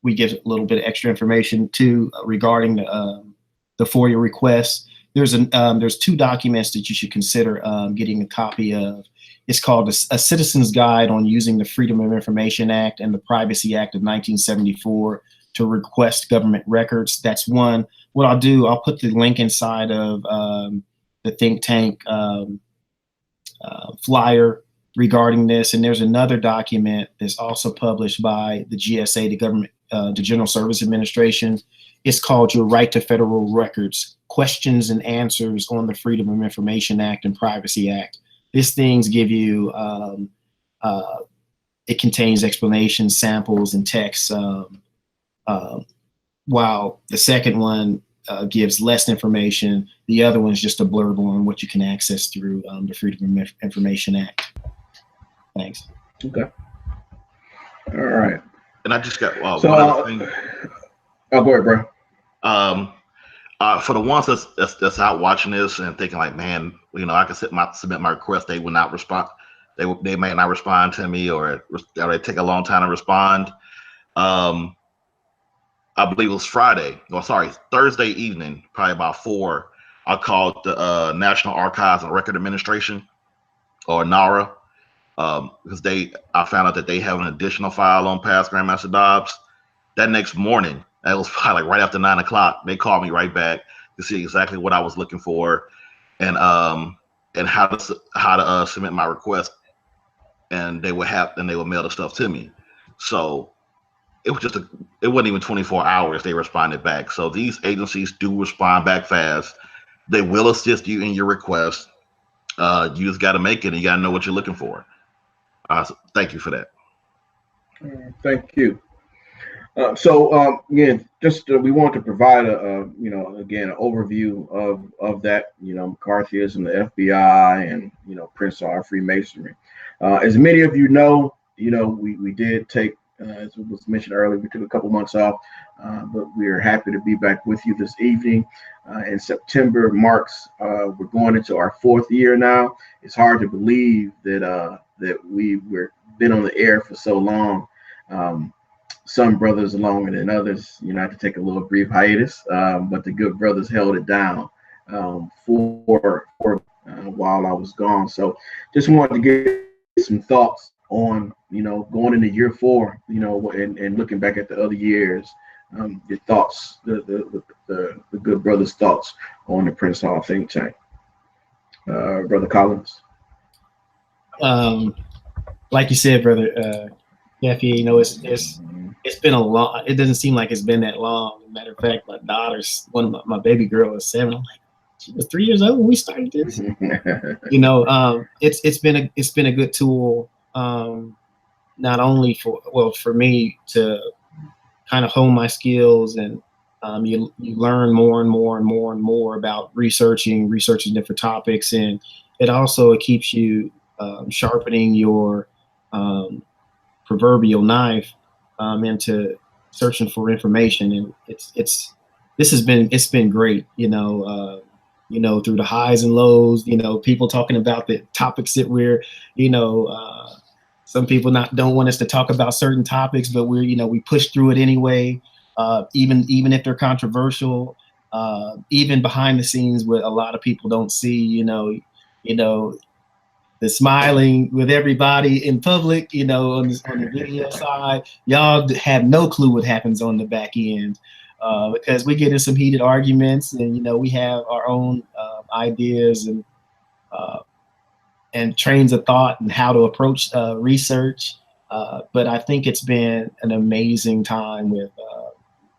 we give a little bit of extra information too regarding the FOIA request. There's two documents that you should consider getting a copy of. It's called a Citizen's Guide on Using the Freedom of Information Act and the Privacy Act of 1974 to request government records. That's one. What I'll do, I'll put the link inside of the think tank flyer regarding this. And there's another document that's also published by the GSA, the General Service Administration. It's called Your Right to Federal Records, Questions and Answers on the Freedom of Information Act and Privacy Act. These things give you, it contains explanations, samples, and texts, while the second one gives less information. The other one is just a blurb on what you can access through the Freedom of Information Act. Thanks. Okay. All right. And I just got one other thing. Oh, go ahead, bro. For the ones that's out watching this and thinking like, man, I can submit my request. They will not respond. They may not respond to me, or they take a long time to respond. I believe it was Thursday evening, probably about 4. I called the National Archives and Record Administration, or NARA, because I found out that they have an additional file on past Grandmaster Dobbs. That next morning, that was probably like right after 9 o'clock, they called me right back to see exactly what I was looking for, and how to submit my request, and they would mail the stuff to me. So it wasn't even 24 hours they responded back. So these agencies do respond back fast. They will assist you in your request. You just got to make it, and you got to know what you're looking for. So thank you for that. Thank you. We want to provide an overview of that, McCarthyism, the FBI, and Prince Hall Freemasonry. As many of you know, we did take, as was mentioned earlier, we took a couple months off, but we are happy to be back with you this evening. In September marks, we're going into our 4th year now. It's hard to believe that we've been on the air for so long. Some brothers longer than others, had to take a little brief hiatus, but the good brothers held it down for while I was gone. So just wanted to get some thoughts on, going into year 4, and looking back at the other years, your thoughts, the good brothers' thoughts on the Prince Hall think tank. Brother Collins. Like you said, brother, Jeffy, you know, it's been a long. It doesn't seem like it's been that long. Matter of fact, my daughter's my baby girl is 7. I'm like, she was 3 years old when we started this. You know, it's been a good tool, not only for me to kind of hone my skills, and you learn more and more and more and more about researching different topics, and it keeps you sharpening your proverbial knife into searching for information. And it's been great, you know, through the highs and lows, you know, people talking about the topics that we're, you know, some people don't want us to talk about certain topics, but we push through it anyway, even if they're controversial, even behind the scenes, what a lot of people don't see, you know, the smiling with everybody in public, you know, on the video side. Y'all have no clue what happens on the back end, because we get in some heated arguments, and, you know, we have our own ideas and trains of thought and how to approach research. But I think it's been an amazing time with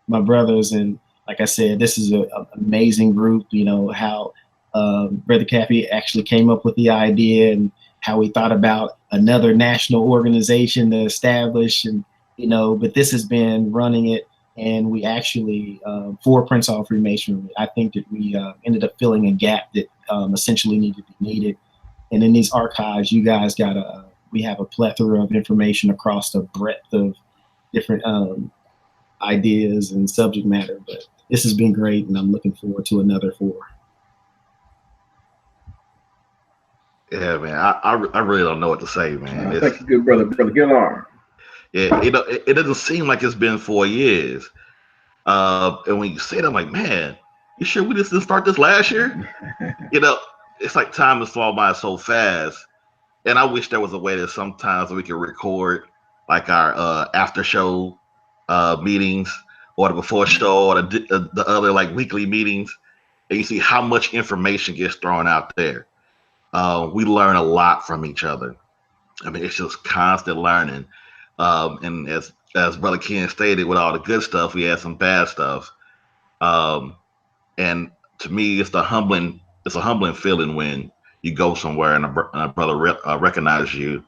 my brothers. And like I said, this is an amazing group. You know, how Brother Caffey actually came up with the idea, and how he thought about another national organization to establish. And, you know, but this has been running it. And we actually, for Prince Hall Freemasonry, I think that we ended up filling a gap that essentially needed to be needed. And in these archives, you guys we have a plethora of information across the breadth of different ideas and subject matter. But this has been great, and I'm looking forward to another 4. Yeah, man, I really don't know what to say, man. Thank you, good brother. Brother Gillar. Yeah, you know, it doesn't seem like it's been 4 years. And when you say that, I'm like, man, you sure we just didn't start this last year? You know, it's like time has fallen by so fast. And I wish there was a way that sometimes we could record like our after show meetings, or the before show, or the other like weekly meetings, and you see how much information gets thrown out there. We learn a lot from each other. I mean, it's just constant learning. And as Brother Ken stated, with all the good stuff, we had some bad stuff. And to me, it's a humbling feeling when you go somewhere and a brother recognizes you,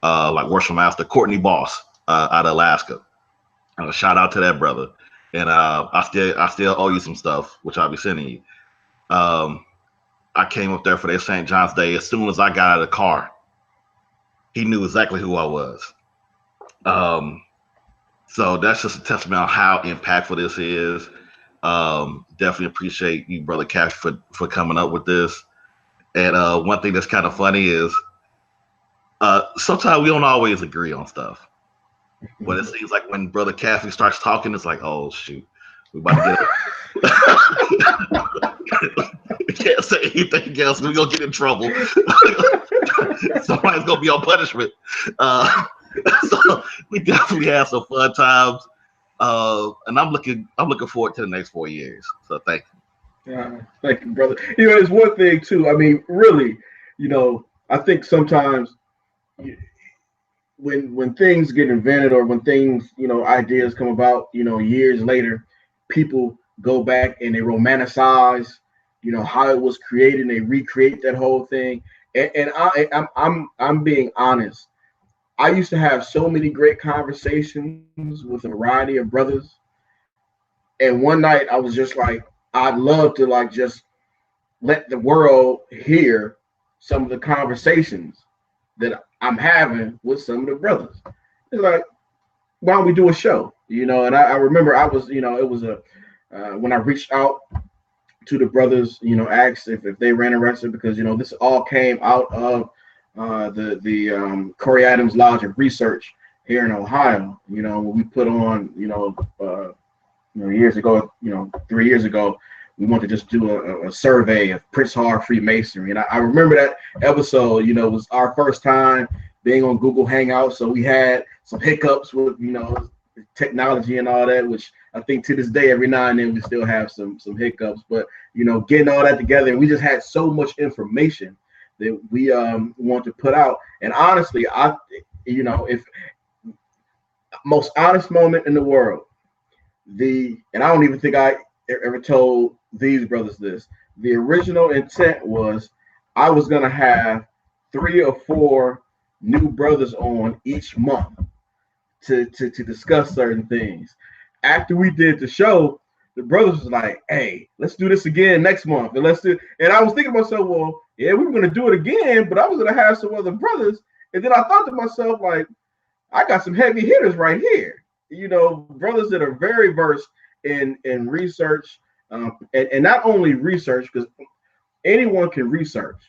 like Worship Master Courtney Boss out of Alaska. Shout out to that brother. And I still owe you some stuff, which I'll be sending you. I came up there for their St. John's Day. As soon as I got out of the car, he knew exactly who I was. So that's just a testament on how impactful this is. Definitely appreciate you, Brother Cash, for coming up with this. And one thing that's kind of funny is sometimes we don't always agree on stuff. But it seems like when Brother Caffey starts talking, it's like, oh, shoot, we about to get we can't say anything else. We're going to get in trouble. Somebody's going to be on punishment. So we definitely had some fun times. And I'm looking forward to the next 4 years. So thank you. Thank you, brother. You know, there's one thing, too. I mean, really, you know, I think sometimes when things get invented, or when things, you know, ideas come about, you know, years later, people go back and they romanticize, you know, how it was created, and they recreate that whole thing. And I'm being honest. I used to have so many great conversations with a variety of brothers. And one night I was just like, I'd love to like just let the world hear some of the conversations that I'm having with some of the brothers. It's like, why don't we do a show? You know, and I remember I was, you know, it was when I reached out to the brothers, you know, asked if they were interested, because, you know, this all came out of the Corey Adams Lodge of Research here in Ohio. You know, we put on, years ago, 3 years ago, we wanted to just do a survey of Prince Hall Freemasonry. And I remember that episode, you know, was our first time being on Google Hangouts. So we had some hiccups with, you know, technology and all that, which I think to this day, every now and then we still have some hiccups. But, you know, getting all that together, and we just had so much information that we want to put out. And honestly, if most honest moment in the world, and I don't even think I ever told these brothers this. The original intent was I was gonna have 3 or 4 new brothers on each month to discuss certain things. After we did the show, the brothers was like, "Hey, let's do this again next month." And I was thinking to myself, well, yeah, we were gonna do it again, but I was gonna have some other brothers. And then I thought to myself, like, I got some heavy hitters right here. Brothers that are very versed in research, and not only research, because anyone can research,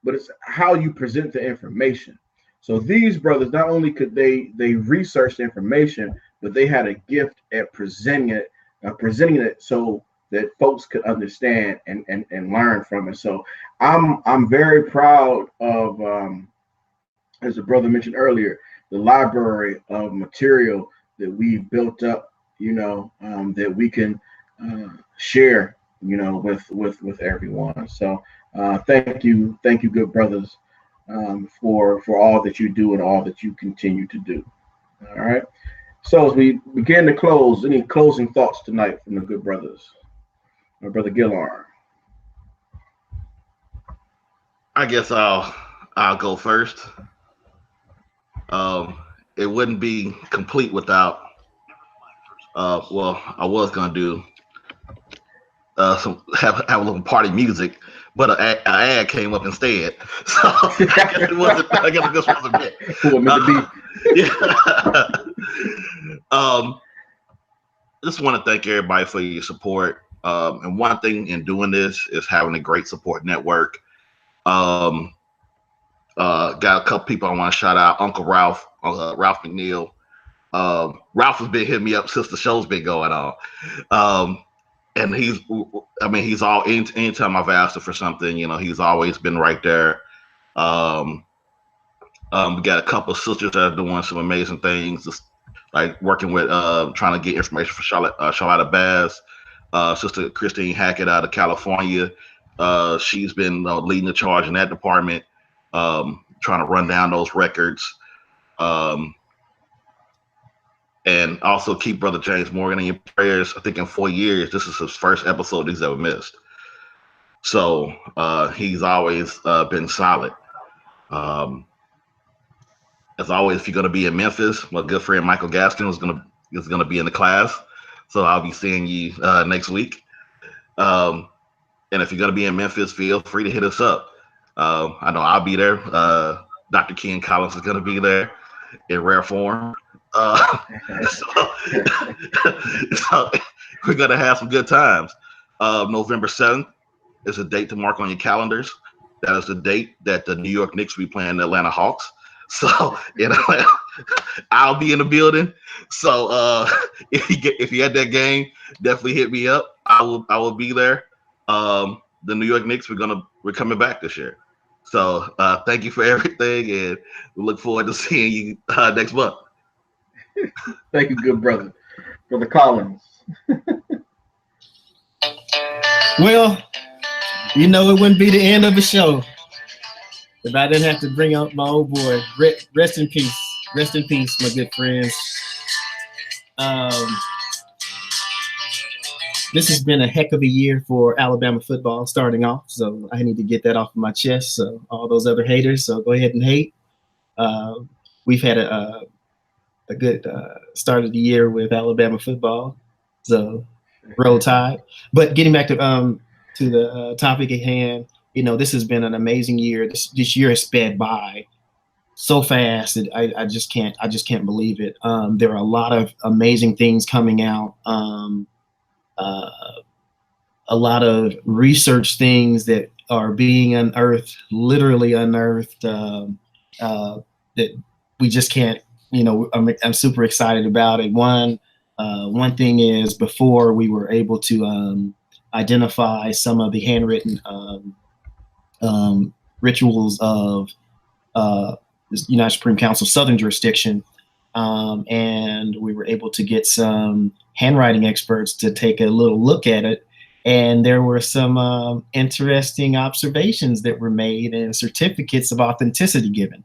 but it's how you present the information. So these brothers, not only could they research the information, but they had a gift at presenting it so that folks could understand and learn from it. So I'm very proud of, as the brother mentioned earlier, the library of material that we built up, that we can share, with everyone. So thank you, good brothers, for all that you do and all that you continue to do. All right. So as we begin to close, any closing thoughts tonight from the good brothers? My brother Gillar. I guess I'll go first. It wouldn't be complete without. Well, I was gonna do have a little party music, but an ad came up instead. So I guess this wasn't it. Cool, meant to be. Just want to thank everybody for your support. And one thing in doing this is having a great support network. Got a couple people I want to shout out. Uncle Ralph, Ralph McNeil. Ralph has been hitting me up since the show's been going on. And he's all, anytime I've asked him for something, he's always been right there. We got a couple of sisters that are doing some amazing things, just like working with, trying to get information for Charlotta Bass, Sister Christine Hackett out of California. She's been leading the charge in that department, trying to run down those records. And also keep Brother James Morgan in your prayers. I think in 4 years, this is his first episode he's ever missed. So he's always been solid. As always, if you're going to be in Memphis, my good friend Michael Gaskin is going to be in the class. So I'll be seeing you next week. And if you're going to be in Memphis, feel free to hit us up. I know I'll be there. Dr. Ken Collins is going to be there in rare form. So we're going to have some good times. November 7th is a date to mark on your calendars. That is the date that the New York Knicks will be playing the Atlanta Hawks. So I'll be in the building. So if you had that game, definitely hit me up. I will be there. The New York Knicks, we're coming back this year. So thank you for everything, and we look forward to seeing you next month. Thank you, good brother. Brother Collins. Well, it wouldn't be the end of the show if I didn't have to bring up my old boy. Rest in peace. Rest in peace, my good friends. This has been a heck of a year for Alabama football starting off, so I need to get that off of my chest. So all those other haters, so go ahead and hate. We've had a good start of the year with Alabama football, so roll tide. But getting back to the topic at hand, this has been an amazing year. This year has sped by so fast that I just can't believe it. There are a lot of amazing things coming out. A lot of research things that are being literally unearthed, that we just can't. I'm super excited about it. One thing is, before we were able to identify some of the handwritten rituals of the United Supreme Council Southern Jurisdiction, and we were able to get some handwriting experts to take a little look at it, And there were some interesting observations that were made and certificates of authenticity given.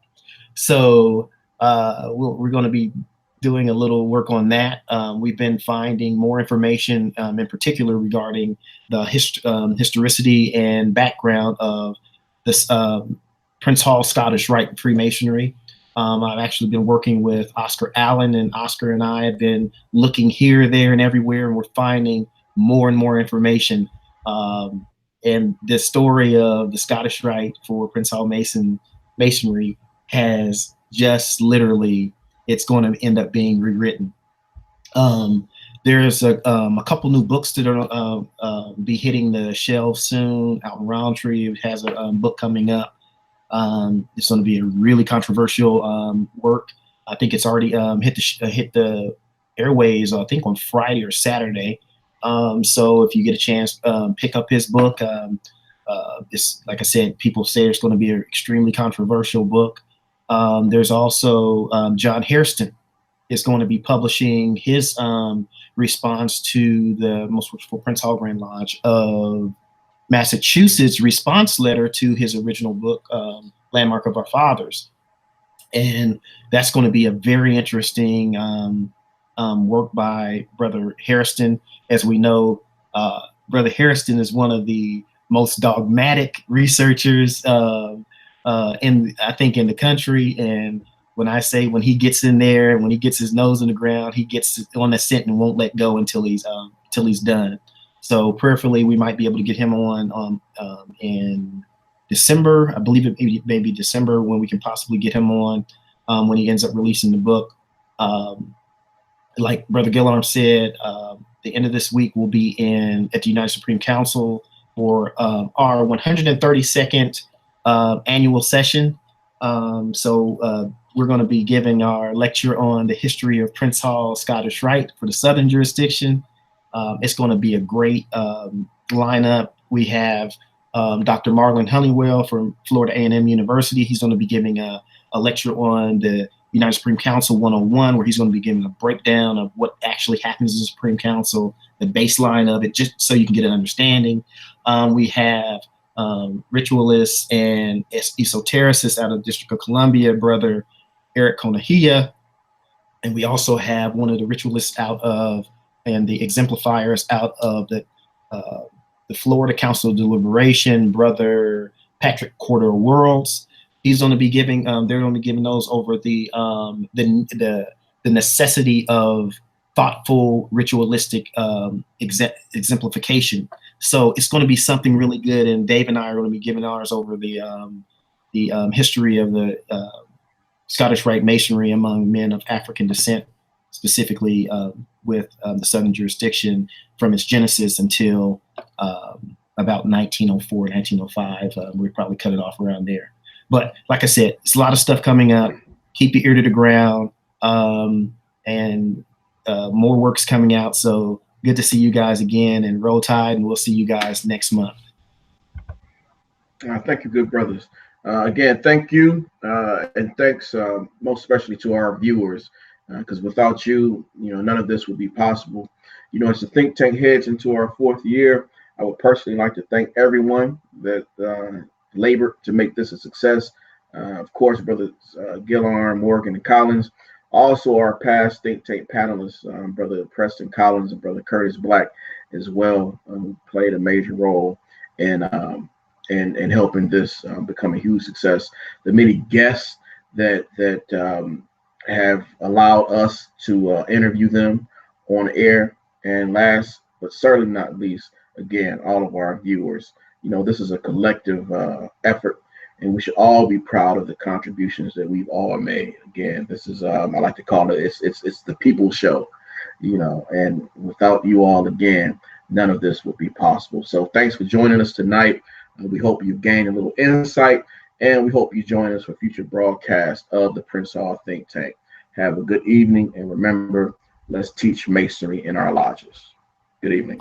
So we're going to be doing a little work on that. We've been finding more information in particular regarding the historicity and background of this Prince Hall Scottish Rite Freemasonry. I've actually been working with Oscar Allen, and Oscar and I have been looking here, there, and everywhere, and we're finding more and more information. And the story of the Scottish Rite for Prince Hall Masonry has just literally, it's going to end up being rewritten. There's a couple new books that are be hitting the shelves soon. Out in Roundtree has a book coming up. It's going to be a really controversial work. I think it's already hit the airways, I think on Friday or Saturday. So if you get a chance, pick up his book. It's, like I said, people say it's going to be an extremely controversial book. There's also John Hairston is going to be publishing his response to the Most Worshipful Prince Hall Grand Lodge of Massachusetts response letter to his original book, Landmark of Our Fathers. And that's going to be a very interesting work by Brother Hairston. As we know, Brother Hairston is one of the most dogmatic researchers I think in the country. And when I say, when he gets in there, when he gets his nose in the ground, he gets on the scent and won't let go until he's done. So prayerfully, we might be able to get him on in December. I believe it may be December when we can possibly get him on when he ends up releasing the book. Like Brother Gillarm said, the end of this week we'll be at the United Supreme Council for our 132nd annual session. So we're going to be giving our lecture on the history of Prince Hall Scottish Rite for the Southern jurisdiction. It's going to be a great lineup. We have Dr. Marlon Honeywell from Florida A&M University. He's going to be giving a lecture on the United Supreme Council 101, where he's going to be giving a breakdown of what actually happens in the Supreme Council, the baseline of it, just so you can get an understanding. We have ritualists and esotericists out of the District of Columbia, Brother Eric Konahia. And we also have one of the ritualists and the exemplifiers out of the Florida Council of Deliberation, Brother Patrick Corder Worlds. He's going to be giving, they're going to be giving those over the necessity of thoughtful ritualistic exemplification. So it's going to be something really good. And Dave and I are going to be giving ours over the history of the Scottish Rite Masonry among men of African descent, specifically with the Southern jurisdiction from its genesis until about 1904, 1905. We probably cut it off around there. But like I said, it's a lot of stuff coming up. Keep your ear to the ground, and more work's coming out. So good to see you guys again, and roll tide, and we'll see you guys next month. Thank you, good brothers. Again, thank you, and thanks most especially to our viewers, because without you, none of this would be possible. As the think tank heads into our 4th year, I would personally like to thank everyone that labored to make this a success. Of course, brothers Gillarm, Morgan, and Collins. Also, our past think tank panelists, Brother Preston Collins and Brother Curtis Black, as well, who played a major role in helping this become a huge success. The many guests that have allowed us to interview them on air, and last but certainly not least, again, all of our viewers. This is a collective effort, and we should all be proud of the contributions that we've all made. Again, this is I like to call it it's the people's show, and without you all, again, none of this would be possible. So thanks for joining us tonight. We hope you've gained a little insight, and we hope you join us for future broadcasts of the Prince Hall Think Tank. Have a good evening, and remember, let's teach Masonry in our lodges. Good evening.